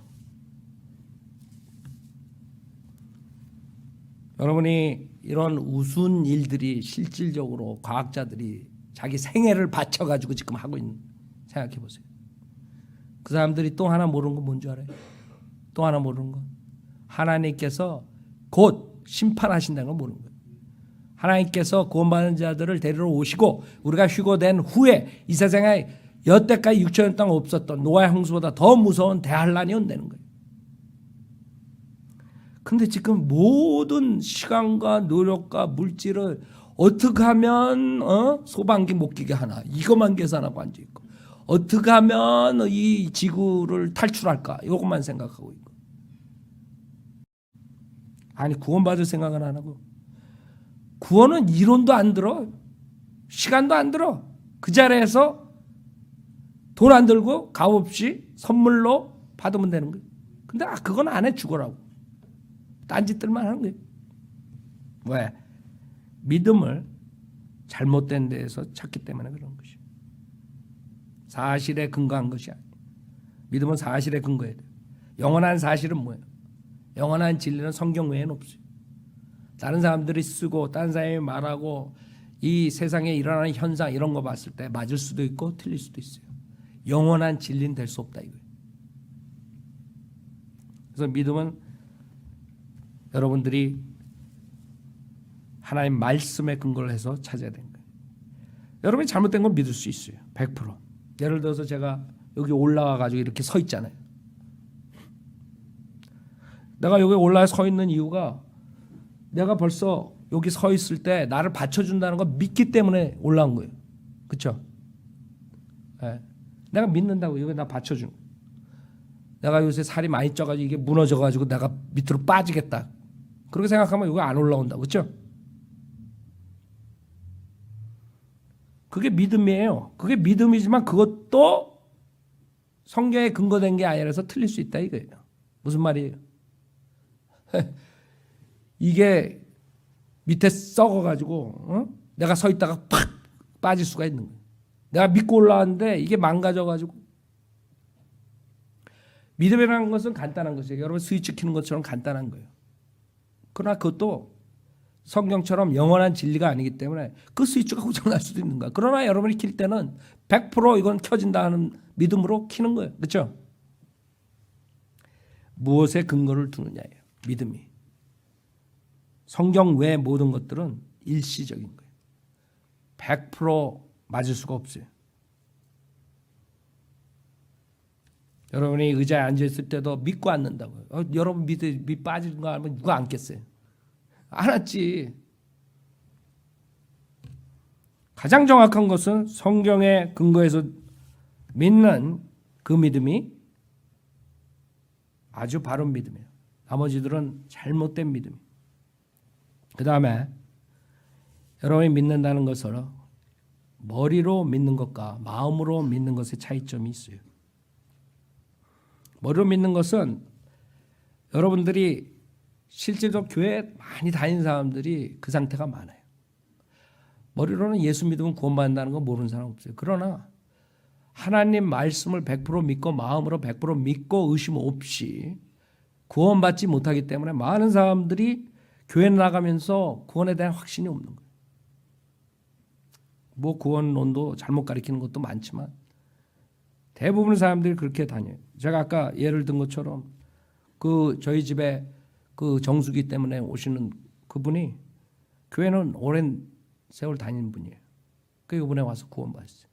여러분이 이런 우스운 일들이 실질적으로 과학자들이 자기 생애를 바쳐가지고 지금 하고 있는, 생각해 보세요. 그 사람들이 또 하나 모르는 건 뭔지 알아요? 또 하나 모르는 건 하나님께서 곧 심판하신다는 걸 모르는 거예요. 하나님께서 구원받은 자들을 데리러 오시고 우리가 휴거된 후에 이 세상에 여태까지 6천년 동안 없었던 노아의 홍수보다 더 무서운 대환란이 온다는 거예요. 근데 지금 모든 시간과 노력과 물질을 어떻게 하면 소방기 못 끼게 하나, 이것만 계산하고 앉아있고, 어떻게 하면 이 지구를 탈출할까, 이것만 생각하고 있고. 아니, 구원받을 생각은 안 하고, 구원은 이론도 안 들어, 시간도 안 들어. 그 자리에서 돈 안 들고 값없이 선물로 받으면 되는 거예요. 근데 그건 안 해, 죽어라고. 딴짓들만 하는 거예요. 왜? 믿음을 잘못된 데에서 찾기 때문에 그런 것이에요. 사실에 근거한 것이 아니에요. 믿음은 사실에 근거해야 돼요. 영원한 사실은 뭐예요? 영원한 진리는 성경 외에는 없어요. 다른 사람들이 쓰고 다른 사람이 말하고 이 세상에 일어나는 현상 이런 거 봤을 때 맞을 수도 있고 틀릴 수도 있어요. 영원한 진리는 될 수 없다 이거예요. 그래서 믿음은 여러분들이 하나님 말씀에 근거를 해서 찾아야 되는 거예요. 여러분이 잘못된 건 믿을 수 있어요. 100%. 예를 들어서 제가 여기 올라와 가지고 이렇게 서 있잖아요. 내가 여기 올라와 서 있는 이유가 내가 벌써 여기 서 있을 때 나를 받쳐준다는 거 믿기 때문에 올라온 거예요. 그렇죠? 네. 내가 믿는다고 여기 나 받쳐준 거예요. 내가 요새 살이 많이 쪄가지고 이게 무너져가지고 내가 밑으로 빠지겠다. 그렇게 생각하면 여기 안 올라온다. 그렇죠? 그게 믿음이에요. 그게 믿음이지만 그것도 성경에 근거된 게 아니라서 틀릴 수 있다 이거예요. 무슨 말이에요? 이게 밑에 썩어가지고 내가 서 있다가 팍 빠질 수가 있는 거예요. 내가 믿고 올라왔는데 이게 망가져가지고. 믿음이라는 것은 간단한 것이에요. 여러분 스위치 키는 것처럼 간단한 거예요. 그러나 그것도 성경처럼 영원한 진리가 아니기 때문에 그 스위치가 고장날 수도 있는 거야. 그러나 여러분이 킬 때는 100% 이건 켜진다 하는 믿음으로 키는 거예요. 그렇죠? 무엇에 근거를 두느냐예요. 믿음이. 성경 외의 모든 것들은 일시적인 거예요. 100% 맞을 수가 없어요. 여러분이 의자에 앉아있을 때도 믿고 앉는다고요. 여러분 밑에 빠지는 거 알면 누가 앉겠어요? 안 앉지. 가장 정확한 것은 성경에 근거해서 믿는 그 믿음이 아주 바른 믿음이에요. 나머지들은 잘못된 믿음이에요. 그 다음에 여러분이 믿는다는 것은 머리로 믿는 것과 마음으로 믿는 것의 차이점이 있어요. 머리로 믿는 것은 여러분들이 실제로 교회 많이 다니는 사람들이 그 상태가 많아요. 머리로는 예수 믿으면 구원받는다는 거 모르는 사람 없어요. 그러나 하나님 말씀을 100% 믿고 마음으로 100% 믿고 의심 없이 구원받지 못하기 때문에 많은 사람들이 교회 나가면서 구원에 대한 확신이 없는 거예요. 뭐 구원론도 잘못 가르치는 것도 많지만 대부분의 사람들이 그렇게 다녀요. 제가 아까 예를 든 것처럼 그 저희 집에 그 정수기 때문에 오시는 그분이 교회는 오랜 세월 다니는 분이에요. 그 이번에 와서 구원받았어요.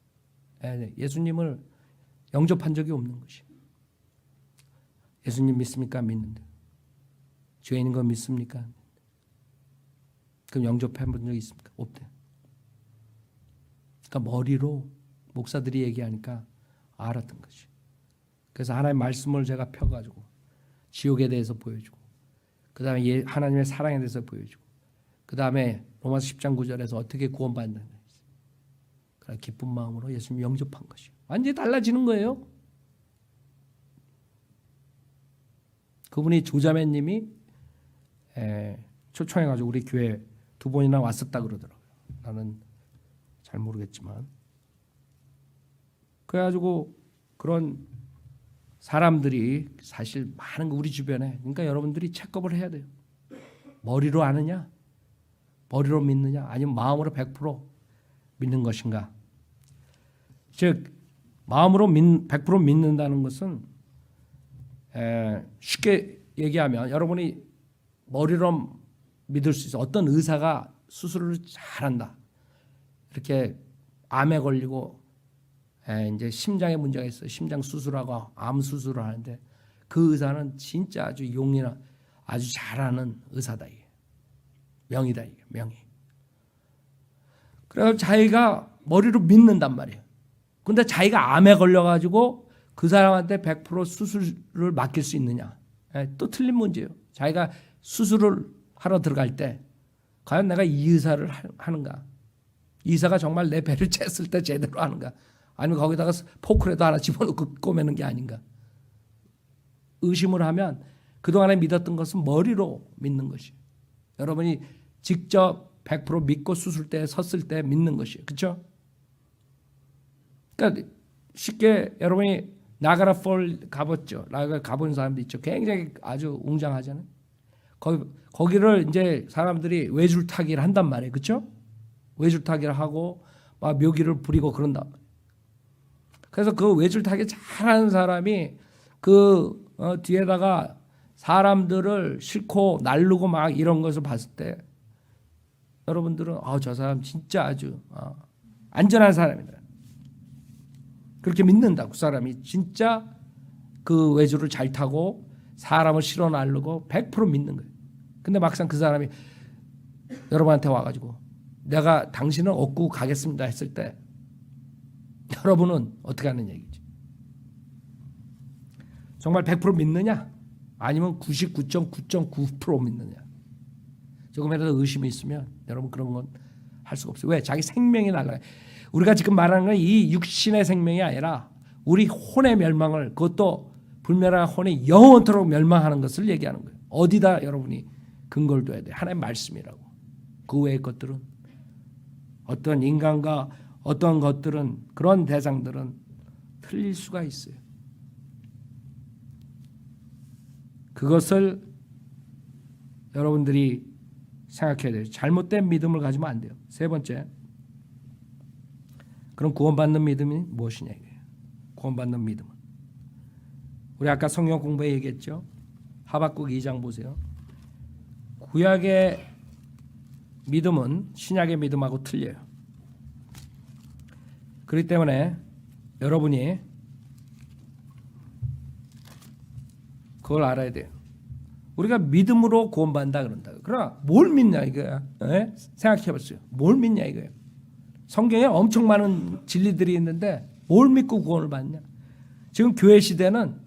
예수님을 영접한 적이 없는 것이에요. 예수님 믿습니까? 믿는데. 주에 있는 거 믿습니까? 그럼 영접해 본 적 있습니까? 없대요. 그러니까 머리로 목사들이 얘기하니까 알았던 것이. 그래서 하나님의 말씀을 제가 펴가지고 지옥에 대해서 보여주고 그 다음에 하나님의 사랑에 대해서 보여주고 그 다음에 로마서 10장 9절에서 어떻게 구원받는 거예요. 기쁜 마음으로 예수님 영접한 것이요. 완전히 달라지는 거예요. 그분이 조자매님이 초청해가지고 우리 교회 2번이나 왔었다 그러더라고요. 나는 잘 모르겠지만. 그래가지고 그런 사람들이 사실 많은 거 우리 주변에. 그러니까 여러분들이 체크업을 해야 돼요. 머리로 아느냐? 머리로 믿느냐? 아니면 마음으로 100% 믿는 것인가? 즉 마음으로 100% 믿는다는 것은 쉽게 얘기하면 여러분이 머리로 믿을 수 있어. 어떤 의사가 수술을 잘한다. 이렇게 암에 걸리고 이제 심장에 문제가 있어요. 심장 수술하고 암 수술을 하는데 그 의사는 진짜 아주 용이나 아주 잘하는 의사다. 이게 명이다. 이게 명이. 그래서 자기가 머리로 믿는단 말이에요. 근데 자기가 암에 걸려가지고 그 사람한테 100% 수술을 맡길 수 있느냐? 또 틀린 문제예요. 자기가 수술을 하러 들어갈 때 과연 내가 이 의사를 하는가? 이 의사가 정말 내 배를 챘을 때 제대로 하는가? 아니면 거기다가 포크라도 하나 집어넣고 꼬매는 게 아닌가? 의심을 하면 그동안에 믿었던 것은 머리로 믿는 것이에요. 여러분이 직접 100% 믿고 수술대에 섰을 때 믿는 것이에요. 그렇죠? 그러니까 쉽게 여러분이 나가라 폴 가봤죠. 나가라 가본 사람도 있죠. 굉장히 아주 웅장하잖아요. 거기를 이제 사람들이 외줄타기를 한단 말이에요. 그렇죠? 외줄타기를 하고 막 묘기를 부리고 그런단 말이에요. 그래서 그 외줄타기 잘하는 사람이 그 뒤에다가 사람들을 싣고 날르고 막 이런 것을 봤을 때 여러분들은 저 사람 진짜 아주 안전한 사람이다. 그렇게 믿는다. 그 사람이 진짜 그 외줄을 잘 타고 사람을 실어 날르고 100% 믿는 거예요. 근데 막상 그 사람이 여러분한테 와가지고 내가 당신을 얻고 가겠습니다 했을 때 여러분은 어떻게 하는 얘기지? 정말 100% 믿느냐? 아니면 99.9.9% 믿느냐? 조금이라도 의심이 있으면 여러분 그런 건 할 수가 없어요. 왜? 자기 생명이 날아가요. 우리가 지금 말하는 건 이 육신의 생명이 아니라 우리 혼의 멸망을, 그것도 불멸한 혼이 영원토록 멸망하는 것을 얘기하는 거예요. 어디다 여러분이 근거를 둬야 돼요? 하나님의 말씀이라고. 그 외의 것들은 어떤 인간과 어떤 것들은 그런 대상들은 틀릴 수가 있어요. 그것을 여러분들이 생각해야 돼요. 잘못된 믿음을 가지면 안 돼요. 세 번째, 그럼 구원받는 믿음이 무엇이냐 이거예요. 구원받는 믿음은 우리 아까 성경 공부에 얘기했죠. 하박국 2장 보세요. 구약의 믿음은 신약의 믿음하고 틀려요. 그렇기 때문에 여러분이 그걸 알아야 돼요. 우리가 믿음으로 구원받는다 그런다. 그러나 뭘 믿냐 이거야. 생각해봤어요. 뭘 믿냐 이거예요. 성경에 엄청 많은 진리들이 있는데 뭘 믿고 구원을 받냐. 지금 교회 시대는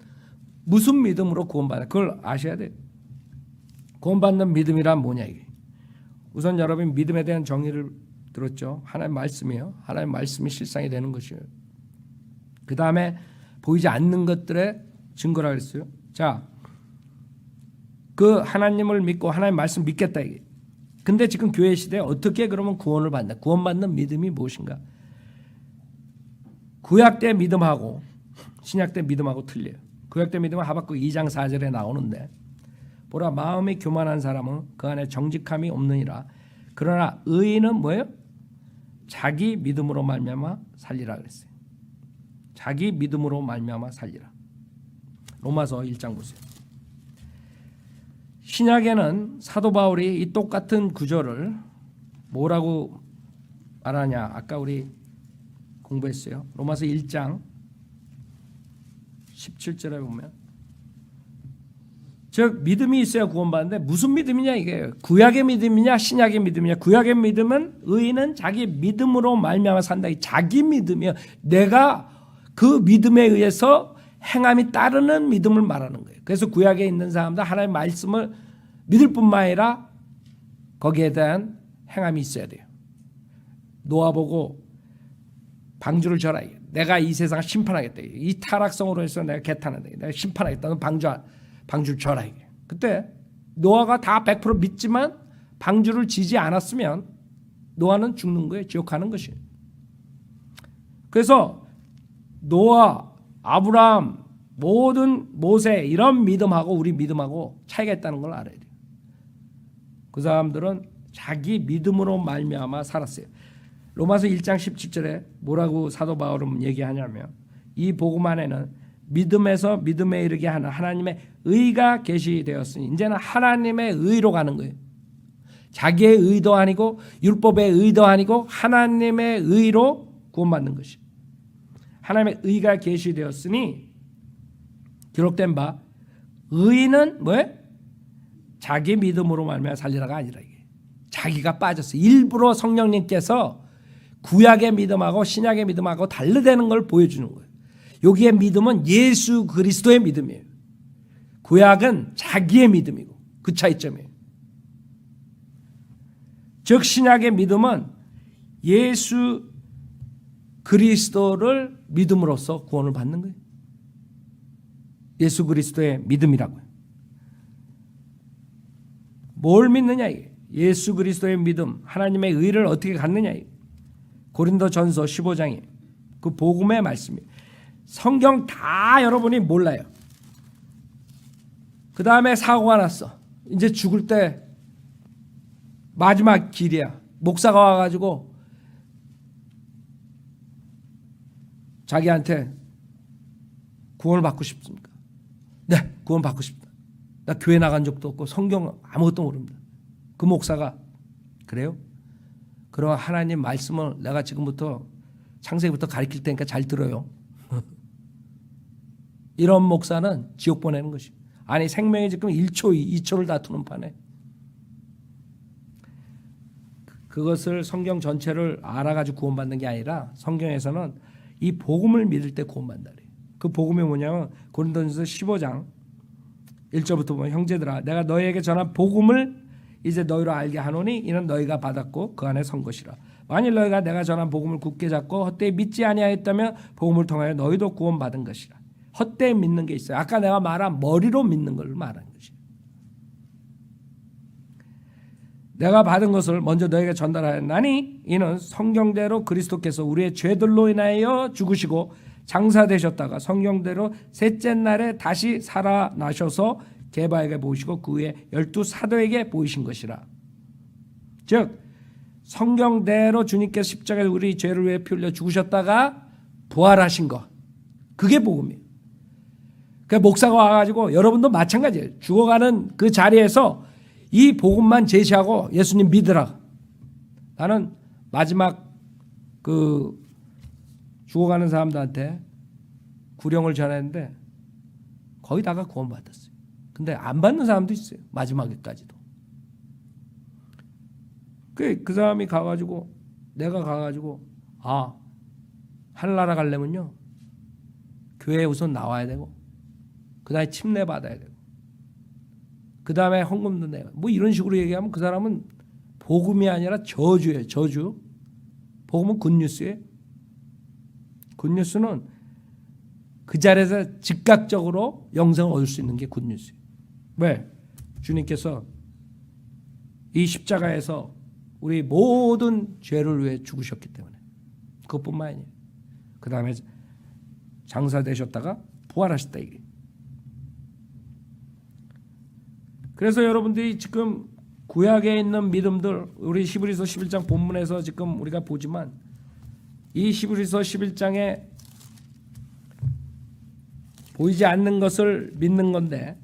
무슨 믿음으로 구원받냐. 그걸 아셔야 돼요. 구원받는 믿음이란 뭐냐 이게. 우선 여러분 믿음에 대한 정의를 들었죠. 하나님의 말씀이에요. 하나님의 말씀이 실상이 되는 것이에요. 그 다음에 보이지 않는 것들의 증거라 그랬어요. 자, 그 하나님을 믿고 하나님의 말씀 믿겠다 이게. 근데 지금 교회 시대에 어떻게 그러면 구원을 받나? 구원받는 믿음이 무엇인가? 구약 때 믿음하고 신약 때 믿음하고 틀려요. 구약 때 믿음은 하박국 2장 4절에 나오는데 보라 마음이 교만한 사람은 그 안에 정직함이 없느니라. 그러나 의인은 뭐예요? 자기 믿음으로 말미암아 살리라 그랬어요. 자기 믿음으로 말미암아 살리라. 로마서 1장 보세요. 신약에는 사도 바울이 이 똑같은 구절을 뭐라고 말하냐? 아까 우리 공부했어요. 로마서 1장 17절에 보면 즉 믿음이 있어야 구원받는데 무슨 믿음이냐 이게. 구약의 믿음이냐 신약의 믿음이냐. 구약의 믿음은 의인은 자기 믿음으로 말미암아 산다. 자기 믿음이요. 내가 그 믿음에 의해서 행함이 따르는 믿음을 말하는 거예요. 그래서 구약에 있는 사람들 하나님의 말씀을 믿을 뿐만 아니라 거기에 대한 행함이 있어야 돼요. 노아 보고 방주를 져라. 내가 이 세상을 심판하겠다. 이 타락성으로 해서 내가 개탄한다. 내가 심판하겠다. 너 방주를 져라. 그때 노아가 다 100% 믿지만 방주를 지지 않았으면 노아는 죽는 거예요. 지옥 가는 것이에요. 그래서 노아, 아브라함, 모든 모세 이런 믿음하고 우리 믿음하고 차이가 있다는 걸 알아야 돼요. 그 사람들은 자기 믿음으로 말미암아 살았어요. 로마서 1장 17절에 뭐라고 사도 바울은 얘기하냐면 이 복음 안에는 믿음에서 믿음에 이르게 하는 하나님의 의가 계시되었으니 이제는 하나님의 의로 가는 거예요. 자기의 의도 아니고 율법의 의도 아니고 하나님의 의로 구원받는 것이. 하나님의 의가 계시되었으니 기록된 바 의인은 뭐예요? 자기 믿음으로 말미암아 살리라가 아니라 이게 자기가 빠졌어. 일부러 성령님께서 구약의 믿음하고 신약의 믿음하고 다르다는 걸 보여주는 거예요. 여기에 믿음은 예수 그리스도의 믿음이에요. 구약은 자기의 믿음이고 그 차이점이에요. 즉 신약의 믿음은 예수 그리스도를 믿음으로써 구원을 받는 거예요. 예수 그리스도의 믿음이라고요. 뭘 믿느냐 이게. 예수 그리스도의 믿음, 하나님의 의를 어떻게 갖느냐 이게. 고린도전서 15장이 그 복음의 말씀이에요. 성경 다 여러분이 몰라요. 그 다음에 사고가 났어. 이제 죽을 때 마지막 길이야. 목사가 와가지고 자기한테 구원을 받고 싶습니까? 네, 구원 받고 싶다. 나 교회 나간 적도 없고 성경 아무것도 모릅니다. 그 목사가 그래요? 그럼 하나님 말씀을 내가 지금부터 창세기부터 가르칠 테니까 잘 들어요. 이런 목사는 지옥 보내는 것이. 아니 생명이 지금 1초, 2초를 다투는 판에 그것을 성경 전체를 알아가지고 구원받는 게 아니라 성경에서는 이 복음을 믿을 때 구원받는다. 그 복음이 뭐냐면 고린도전서 15장 1절부터 보면 형제들아 내가 너희에게 전한 복음을 이제 너희로 알게 하노니 이는 너희가 받았고 그 안에 선 것이라. 만일 너희가 내가 전한 복음을 굳게 잡고 헛되이 믿지 아니하였다면 복음을 통하여 너희도 구원받은 것이라. 헛되이 믿는 게 있어요. 아까 내가 말한 머리로 믿는 걸 말하는 것이에요. 내가 받은 것을 먼저 너희에게 전달하였나니 이는 성경대로 그리스도께서 우리의 죄들로 인하여 죽으시고 장사되셨다가 성경대로 셋째 날에 다시 살아나셔서 게바에게 보이시고 그 후에 12 사도에게 보이신 것이라. 즉 성경대로 주님께서 십자가에 우리 죄를 위해 피 흘려 죽으셨다가 부활하신 것. 그게 복음이에요. 그 목사가 와가지고 여러분도 마찬가지예요. 죽어가는 그 자리에서 이 복음만 제시하고 예수님 믿으라. 나는 마지막 그 죽어가는 사람들한테 구령을 전했는데 거의 다가 구원받았어요. 근데 안 받는 사람도 있어요. 마지막에까지도. 그 사람이 가가지고 내가 가가지고 하늘나라 가려면요 교회에 우선 나와야 되고 그 다음에 침례 받아야 되고 그 다음에 헌금도 내고 뭐 이런 식으로 얘기하면 그 사람은 복음이 아니라 저주예요. 저주. 복음은 굿뉴스예요. 굿뉴스는 그 자리에서 즉각적으로 영생을 얻을 수 있는 게 굿뉴스예요. 왜? 주님께서 이 십자가에서 우리 모든 죄를 위해 죽으셨기 때문에. 그것뿐만 아니에요. 그 다음에 장사되셨다가 부활하셨다 이게. 그래서 여러분들이 지금 구약에 있는 믿음들 우리 히브리서 11장 본문에서 지금 우리가 보지만 이 히브리서 11장에 보이지 않는 것을 믿는 건데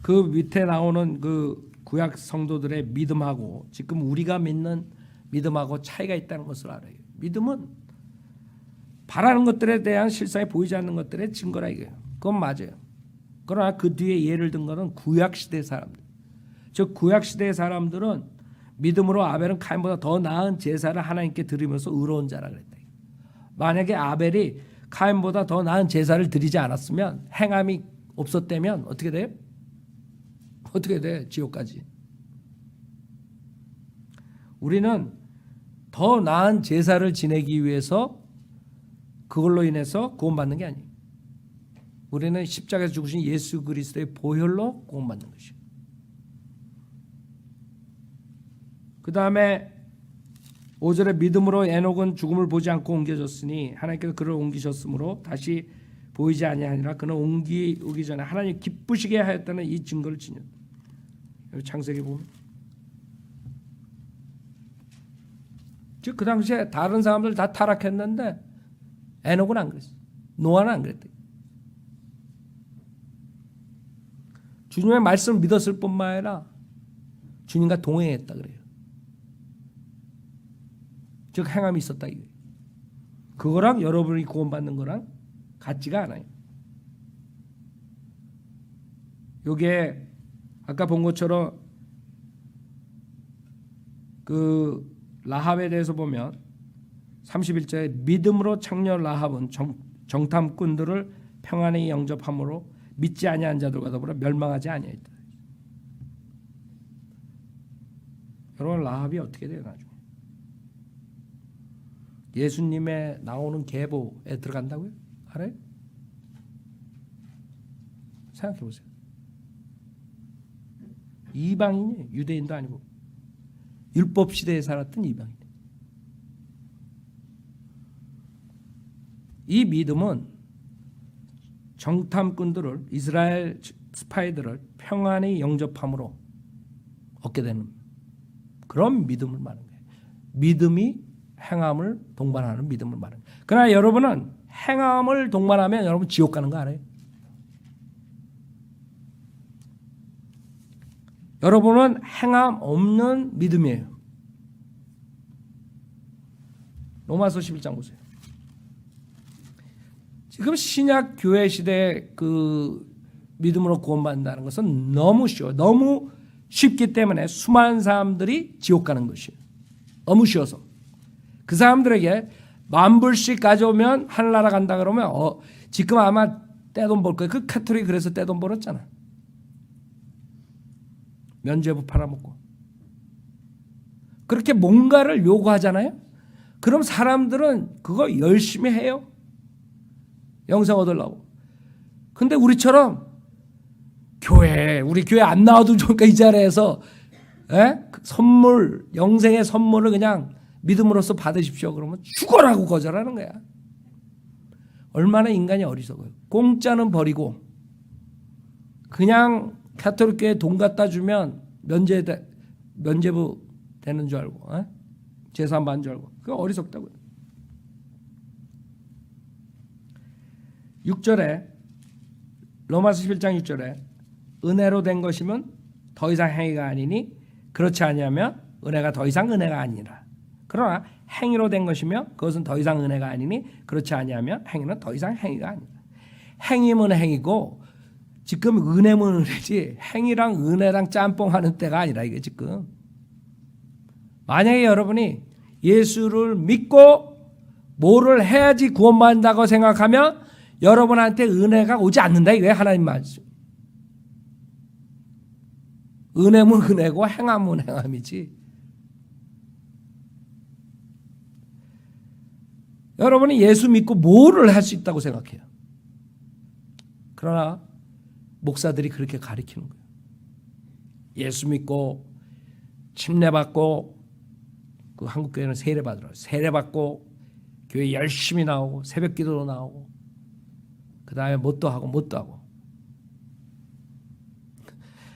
그 밑에 나오는 그 구약 성도들의 믿음하고 지금 우리가 믿는 믿음하고 차이가 있다는 것을 알아요. 믿음은 바라는 것들에 대한 실상이 보이지 않는 것들의 증거라 이거예요. 그건 맞아요. 그러나 그 뒤에 예를 든 것은 구약시대 사람들. 즉 구약시대의 사람들은 믿음으로 아벨은 카인보다 더 나은 제사를 하나님께 드리면서 의로운 자라 그랬다. 만약에 아벨이 카인보다 더 나은 제사를 드리지 않았으면 행함이 없었다면 어떻게 돼요? 어떻게 돼? 지옥까지. 우리는 더 나은 제사를 지내기 위해서 그걸로 인해서 구원받는 게 아니에요. 우리는 십자가에서 죽으신 예수 그리스도의 보혈로 구원받는 것이에요. 그 다음에 5절에 믿음으로 에녹은 죽음을 보지 않고 옮겨졌으니 하나님께서 그를 옮기셨으므로 다시 보이지 아니하니라. 그는 오기 전에 하나님 기쁘시게 하였다는 이 증거를 지녔다. 여기 창세기 보면 즉 그 당시에 다른 사람들 다 타락했는데 에녹은 안 그랬어. 노아는 안 그랬대. 주님의 말씀을 믿었을 뿐만 아니라 주님과 동행했다 그래요. 즉 행함이 있었다 이거예요. 그거랑 여러분이 구원받는 거랑 같지가 않아요. 요게 아까 본 것처럼 그 라합에 대해서 보면 31절에 믿음으로 창녀 라합은 정탐꾼들을 평안히 영접함으로 믿지 아니한 자들과 더불어 멸망하지 아니하였다. 여러분 라합이 어떻게 돼요 나중에? 예수님의 나오는 계보에 들어간다고요? 알아요? 생각해 보세요. 이방인이에요. 유대인도 아니고 율법 시대에 살았던 이방인. 이 믿음은 정탐꾼들을 이스라엘 스파이들을 평안히 영접함으로 얻게 되는 그런 믿음을 말하는 거예요. 믿음이 행함을 동반하는 믿음을 말하는 거예요. 그러나 여러분은 행함을 동반하면 여러분 지옥 가는 거 알아요? 여러분은 행함 없는 믿음이에요. 로마서 11장 보세요. 지금 신약 교회 시대의 그 믿음으로 구원받는다는 것은 너무 쉬워요. 너무 쉽기 때문에 수많은 사람들이 지옥 가는 것이에요. 너무 쉬워서. 그 사람들에게 $10,000씩 가져오면 하늘나라 간다 그러면 지금 아마 떼돈 벌 거예요. 그 카톨릭이 그래서 떼돈 벌었잖아. 면죄부 팔아먹고. 그렇게 뭔가를 요구하잖아요. 그럼 사람들은 그거 열심히 해요. 영생 얻으려고. 근데 우리처럼 우리 교회 안 나와도 좋으니까 이 자리에서 선물, 영생의 선물을 그냥 믿음으로써 받으십시오. 그러면 죽어라고 거절하는 거야. 얼마나 인간이 어리석어요. 공짜는 버리고 그냥 가톨릭 교회에 돈 갖다 주면 면죄부 되는 줄 알고 재산 받는 줄 알고. 그거 어리석다고요. 6절에 로마서 11장 6절에 은혜로 된 것이면 더 이상 행위가 아니니 그렇지 아니하면 은혜가 더 이상 은혜가 아니라. 그러나 행위로 된 것이며 그것은 더 이상 은혜가 아니니 그렇지 아니하면 행위는 더 이상 행위가 아니라. 행위면 행위고 지금 은혜면 은혜지 행위랑 은혜랑 짬뽕하는 때가 아니라 이게 지금. 만약에 여러분이 예수를 믿고 뭐를 해야지 구원받는다고 생각하면 여러분한테 은혜가 오지 않는다 이거예요. 하나님 말씀. 은혜면 은혜고 행함은 행함이지. 여러분이 예수 믿고 뭐를 할 수 있다고 생각해요. 그러나 목사들이 그렇게 가르치는 거예요. 예수 믿고 침례받고 그 한국교회는 세례받으라고. 세례받고 교회 열심히 나오고 새벽기도로 나오고 그 다음에 뭣도 하고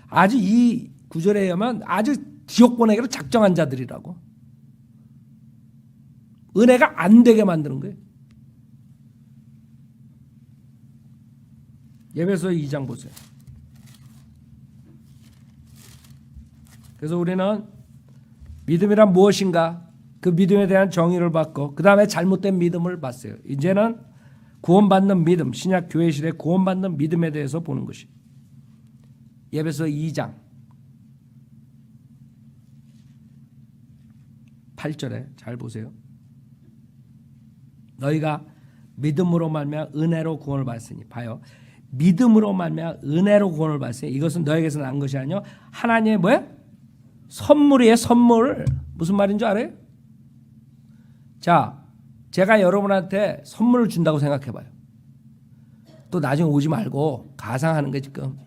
아주 이 구절에 의하면 아주 지옥 보내기로 작정한 자들이라고. 은혜가 안 되게 만드는 거예요. 에베소 2장 보세요. 그래서 우리는 믿음이란 무엇인가? 그 믿음에 대한 정의를 받고 그 다음에 잘못된 믿음을 봤어요. 이제는 구원받는 믿음, 신약 교회 시대 구원받는 믿음에 대해서 보는 것이. 에베소 2장 8절에 잘 보세요. 너희가 믿음으로 말미암아 은혜로 구원을 받았으니 봐요. 믿음으로 말미암아 은혜로 구원을 받았으니 이것은 너에게서 난 것이 아니요 하나님의 뭐야? 선물이에요. 선물. 무슨 말인 줄 알아요? 자, 제가 여러분한테 선물을 준다고 생각해봐요. 또 나중에 오지 말고 가상하는 게 지금.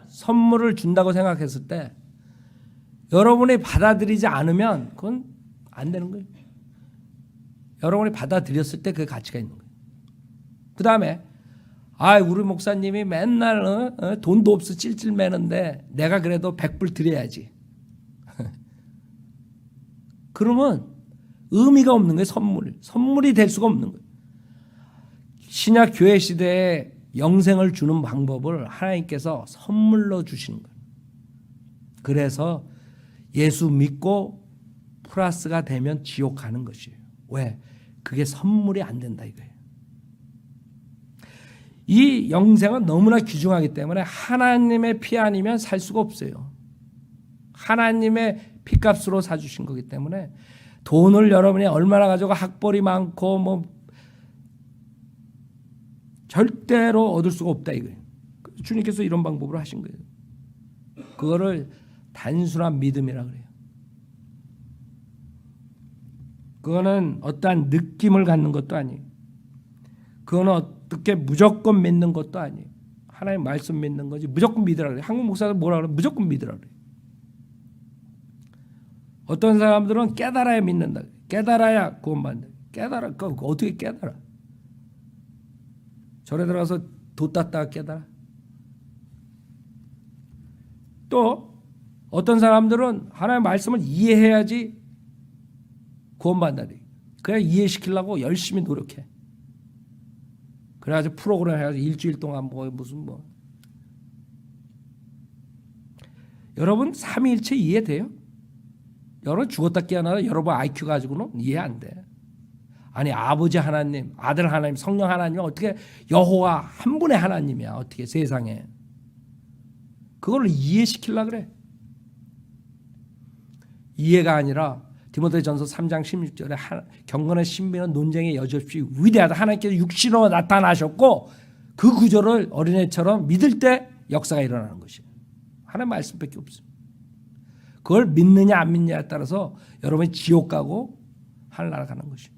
선물을 준다고 생각했을 때 여러분이 받아들이지 않으면 그건 안 되는 거예요. 여러분이 받아들였을 때 그 가치가 있는 거예요. 그 다음에 우리 목사님이 맨날 돈도 없어 찔찔 매는데 내가 그래도 100불 드려야지. 그러면 의미가 없는 거예요. 선물이 될 수가 없는 거예요. 신약 교회 시대에 영생을 주는 방법을 하나님께서 선물로 주시는 거예요. 그래서 예수 믿고 플러스가 되면 지옥 가는 것이에요. 왜? 그게 선물이 안 된다 이거예요. 이 영생은 너무나 귀중하기 때문에 하나님의 피 아니면 살 수가 없어요. 하나님의 피값으로 사주신 거기 때문에 돈을 여러분이 얼마나 가지고 학벌이 많고 뭐 절대로 얻을 수가 없다 이거예요. 주님께서 이런 방법으로 하신 거예요. 그거를 단순한 믿음이라 그래요. 그거는 어떠한 느낌을 갖는 것도 아니에요. 그거는 어떻게 무조건 믿는 것도 아니에요. 하나님 말씀 믿는 거지 무조건 믿으라 그래요. 한국 목사들 뭐라 그래요? 무조건 믿으라 그래요. 어떤 사람들은 깨달아야 믿는다. 깨달아야 구원받는다. 깨달아. 어떻게 깨달아? 절에 들어가서 도 땄다가 깨달아. 또 어떤 사람들은 하나님의 말씀을 이해해야지 구원받는다. 그냥 이해시키려고 열심히 노력해. 그래가지고 프로그램 해가지고 일주일 동안 여러분 삼위일체 이해돼요? 여러분 죽었다 깨어나서 여러분 IQ 가지고는 이해 안 돼. 아니 아버지 하나님, 아들 하나님, 성령 하나님 어떻게 여호와 한 분의 하나님이야 어떻게 세상에. 그걸 이해시키려고 그래. 이해가 아니라 디모데전서 3장 16절에 경건의 신비는 논쟁의 여지 없이 위대하다. 하나님께서 육신으로 나타나셨고 그 구조를 어린애처럼 믿을 때 역사가 일어나는 것이에요. 하나님 말씀밖에 없어요. 그걸 믿느냐 안 믿느냐에 따라서 여러분이 지옥 가고 하늘나라 가는 것이에요.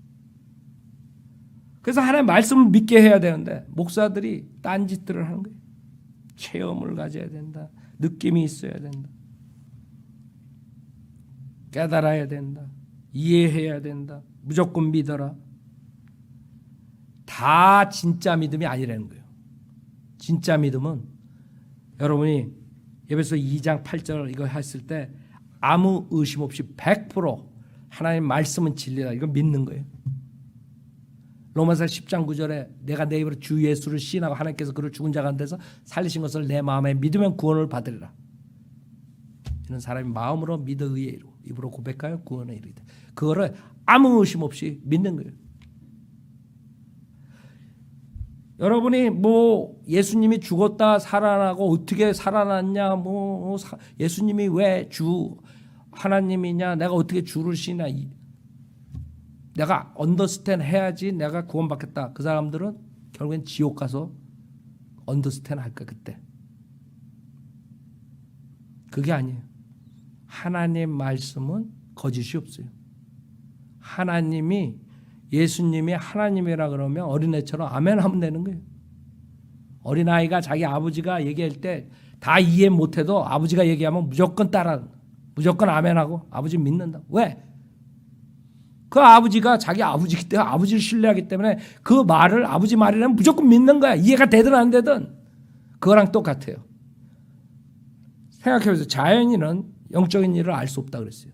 그래서 하나님 말씀을 믿게 해야 되는데 목사들이 딴짓들을 하는 거예요. 체험을 가져야 된다. 느낌이 있어야 된다. 깨달아야 된다. 이해해야 된다. 무조건 믿어라. 다 진짜 믿음이 아니라는 거예요. 진짜 믿음은 여러분이 에베소 2장 8절 이거 했을 때 아무 의심 없이 100% 하나님 말씀은 진리다. 이거 믿는 거예요. 로마서 10장 9절에 내가 내 입으로 주 예수를 시인하고 하나님께서 그를 죽은 자 가운데서 살리신 것을 내 마음에 믿으면 구원을 받으리라. 이는 사람이 마음으로 믿어 의에 이르고 입으로 고백하여 구원에 이르리다. 그거를 아무 의심 없이 믿는 거예요. 여러분이 예수님이 죽었다 살아나고 어떻게 살아났냐, 예수님이 왜 주 하나님이냐, 내가 어떻게 주를 시나, 내가 언더스탠 해야지 내가 구원받겠다. 그 사람들은 결국엔 지옥 가서 언더스탠 할까 그때. 그게 아니에요. 하나님 말씀은 거짓이 없어요. 하나님이 예수님이 하나님이라 그러면 어린애처럼 아멘 하면 되는 거예요. 어린아이가 자기 아버지가 얘기할 때 다 이해 못해도 아버지가 얘기하면 무조건 따라, 무조건 아멘하고 아버지 믿는다. 왜? 그 아버지가 자기 아버지기 때문에 아버지를 신뢰하기 때문에 그 말을 아버지 말이라면 무조건 믿는 거야. 이해가 되든 안 되든. 그거랑 똑같아요. 생각해보세요. 자연인은 영적인 일을 알 수 없다 그랬어요.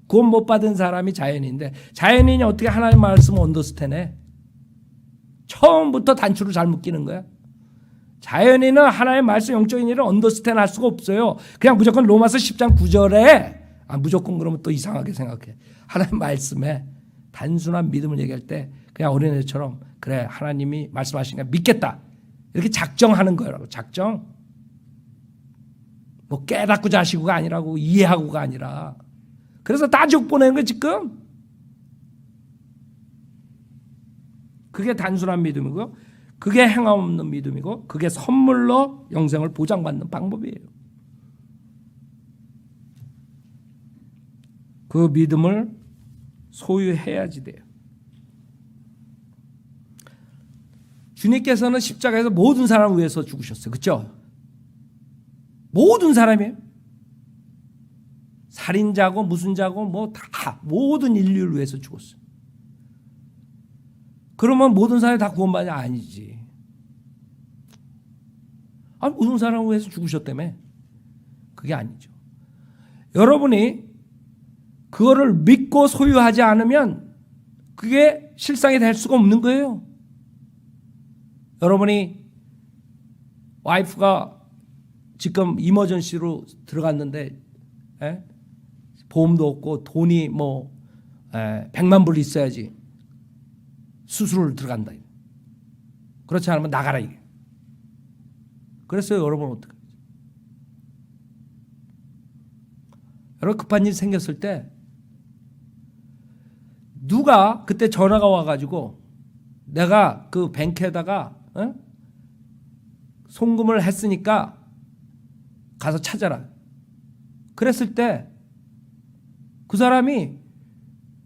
구원 못 받은 사람이 자연인인데 자연인이 어떻게 하나님 말씀을 언더스탠해? 처음부터 단추를 잘못 끼는 거야. 자연인은 하나님 말씀 영적인 일을 언더스탠 할 수가 없어요. 그냥 무조건 로마서 10장 9절에 무조건 그러면 또 이상하게 생각해. 하나님 말씀에 단순한 믿음을 얘기할 때 그냥 어린애처럼 그래 하나님이 말씀하시니까 믿겠다. 이렇게 작정하는 거라고. 작정. 깨닫고 자시고가 아니라고, 이해하고가 아니라. 그래서 다 지옥 보내는 거예요 지금. 그게 단순한 믿음이고 그게 행함 없는 믿음이고 그게 선물로 영생을 보장받는 방법이에요. 그 믿음을 소유해야지 돼요. 주님께서는 십자가에서 모든 사람을 위해서 죽으셨어요. 그렇죠? 모든 사람이에요. 살인자고 무슨 자고 뭐 다 모든 인류를 위해서 죽었어요. 그러면 모든 사람이 다 구원받냐? 아니지. 모든 사람을 위해서 죽으셨다며. 그게 아니죠. 여러분이 그거를 믿고 소유하지 않으면 그게 실상이 될 수가 없는 거예요. 여러분이 와이프가 지금 이머전시로 들어갔는데 보험도 없고 돈이 뭐 100만 불 있어야지 수술을 들어간다. 그렇지 않으면 나가라 이게. 그래서 여러분 어떡하죠? 여러분 급한 일 생겼을 때 누가 그때 전화가 와가지고 내가 그 뱅크에다가 송금을 했으니까 가서 찾아라. 그랬을 때 그 사람이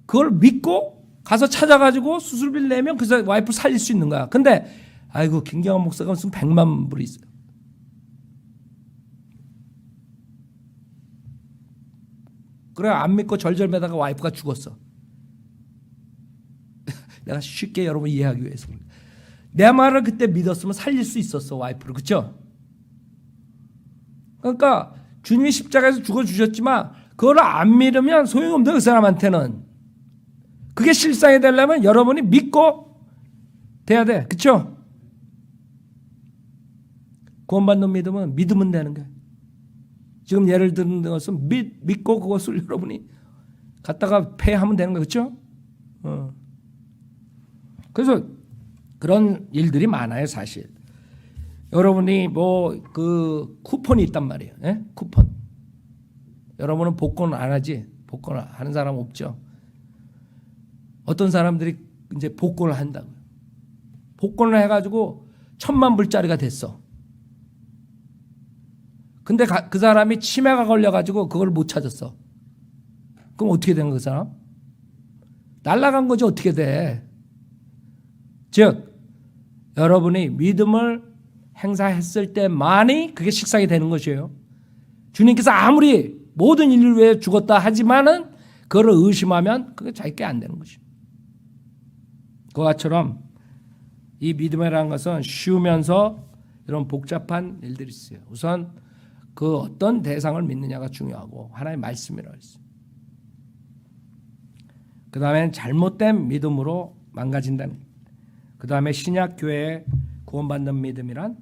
그걸 믿고 가서 찾아가지고 수술비를 내면 그 와이프를 살릴 수 있는 거야. 근데 아이고 김경환 목사가 무슨 100만 불이 있어요. 그래 안 믿고 절절매다가 와이프가 죽었어. 내가 쉽게 여러분 이해하기 위해서 내 말을 그때 믿었으면 살릴 수 있었어 와이프를. 그렇죠? 그러니까 주님이 십자가에서 죽어주셨지만 그걸 안 믿으면 소용없는 그 사람한테는. 그게 실상이 되려면 여러분이 믿고 돼야 돼. 그렇죠? 구원받는 믿음은 믿으면 되는 거예요. 지금 예를 드는 것은 믿고 그것을 여러분이 갖다가 폐하면 되는 거예요. 그렇죠? 그래서 그런 일들이 많아요, 사실. 여러분이 뭐 그 쿠폰이 있단 말이에요. 쿠폰. 여러분은 복권 안 하지? 복권 하는 사람 없죠? 어떤 사람들이 이제 복권을 한다고요. 복권을 해가지고 1,000만 불짜리가 됐어. 근데 그 사람이 치매가 걸려가지고 그걸 못 찾았어. 그럼 어떻게 된 거야, 그 사람? 날아간 거지 어떻게 돼? 즉 여러분이 믿음을 행사했을 때만이 그게 실상이 되는 것이에요. 주님께서 아무리 모든 인류를 위해 죽었다 하지만은 그거를 의심하면 그게 자기께 안 되는 것이에요. 그것처럼 이 믿음이라는 것은 쉬우면서 이런 복잡한 일들이 있어요. 우선 그 어떤 대상을 믿느냐가 중요하고 하나님의 말씀이라고 했어요. 그 다음에는 잘못된 믿음으로 망가진다는. 그 다음에 신약교회에 구원받는 믿음이란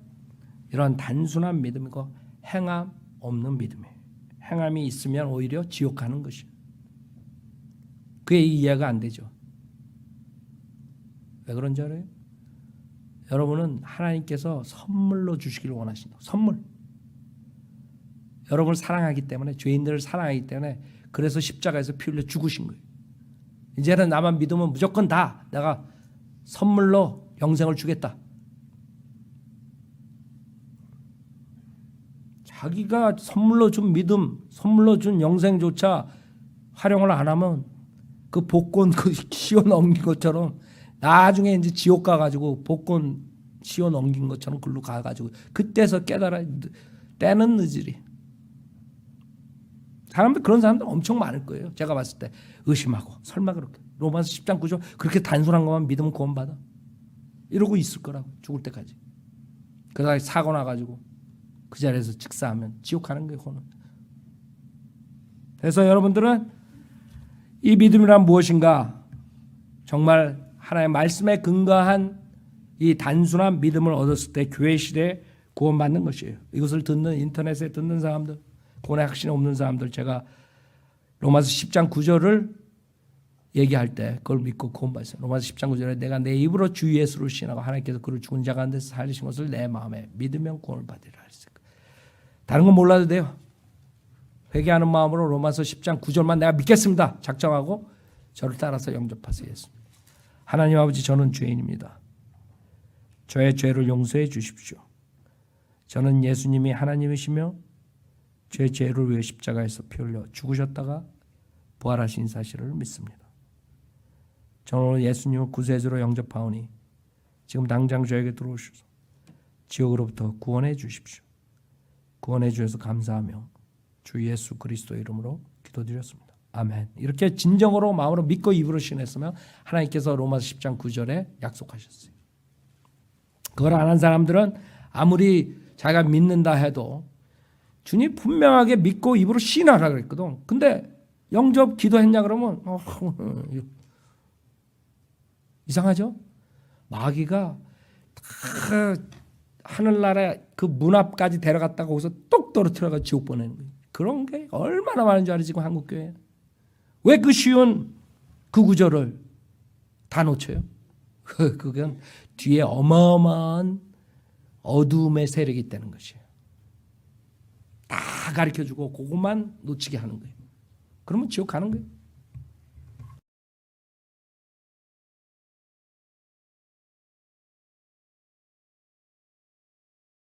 이런 단순한 믿음이고 행함 없는 믿음이에요. 행함이 있으면 오히려 지옥 가는 것이에요. 그게 이해가 안 되죠. 왜 그런지 알아요? 여러분은 하나님께서 선물로 주시기를 원하신다. 선물. 여러분을 사랑하기 때문에, 죄인들을 사랑하기 때문에 그래서 십자가에서 피 흘려 죽으신 거예요. 이제는 나만 믿으면 무조건 다 내가 선물로 영생을 주겠다. 자기가 선물로 준 믿음, 선물로 준 영생조차 활용을 안 하면 그 복권 그 씌워 넘긴 것처럼 나중에 이제 지옥 가가지고 복권 씌워 넘긴 것처럼 글로 가가지고 그때서 깨달아. 때는 늦으리. 사람들 그런 사람들 엄청 많을 거예요. 제가 봤을 때 의심하고 설마 그렇게 로마서 10장 9절 그렇게 단순한 것만 믿으면 구원받아 이러고 있을 거라고 죽을 때까지. 그러다가 사고 나가지고 그 자리에서 즉사하면 지옥 가는 거예요. 그거는. 그래서 여러분들은 이 믿음이란 무엇인가? 정말 하나님의 말씀에 근거한 이 단순한 믿음을 얻었을 때 교회 시대에 구원받는 것이에요. 이것을 듣는 인터넷에 듣는 사람들, 구원의 확신이 없는 사람들, 제가 로마서 10장 9절을 얘기할 때 그걸 믿고 구원받았어요. 로마서 10장 9절에 내가 내 입으로 주 예수를 신하고 하나님께서 그를 죽은 자 가운데서 살리신 것을 내 마음에 믿으면 구원을 받으리라 했어요. 다른 건 몰라도 돼요. 회개하는 마음으로 로마서 10장 9절만 내가 믿겠습니다. 작정하고 저를 따라서 영접하세요. 하나님 아버지, 저는 죄인입니다. 저의 죄를 용서해 주십시오. 저는 예수님이 하나님이시며 제 죄를 위해 십자가에서 피 흘려 죽으셨다가 부활하신 사실을 믿습니다. 저는 오늘 예수님을 구세주로 영접하오니 지금 당장 저에게 들어오셔서 지옥으로부터 구원해 주십시오. 구원해 주셔서 감사하며 주 예수 그리스도의 이름으로 기도드렸습니다. 아멘. 이렇게 진정으로 마음으로 믿고 입으로 신했으면 하나님께서 로마서 10장 9절에 약속하셨어요. 그걸 안 한 사람들은 아무리 자기가 믿는다 해도 주님 분명하게 믿고 입으로 신하라 그랬거든. 근데 영접 기도했냐 그러면 이상하죠? 마귀가 다 하늘나라 그 문 앞까지 데려갔다가 거기서 똑 떨어뜨려가 지옥 보내는 거예요. 그런 게 얼마나 많은 줄 알지 지금 한국교회. 왜 그 쉬운 그 구절을 다 놓쳐요? 그건 뒤에 어마어마한 어둠의 세력이 있다는 것이에요. 다 가르쳐주고 그것만 놓치게 하는 거예요. 그러면 지옥 가는 거예요.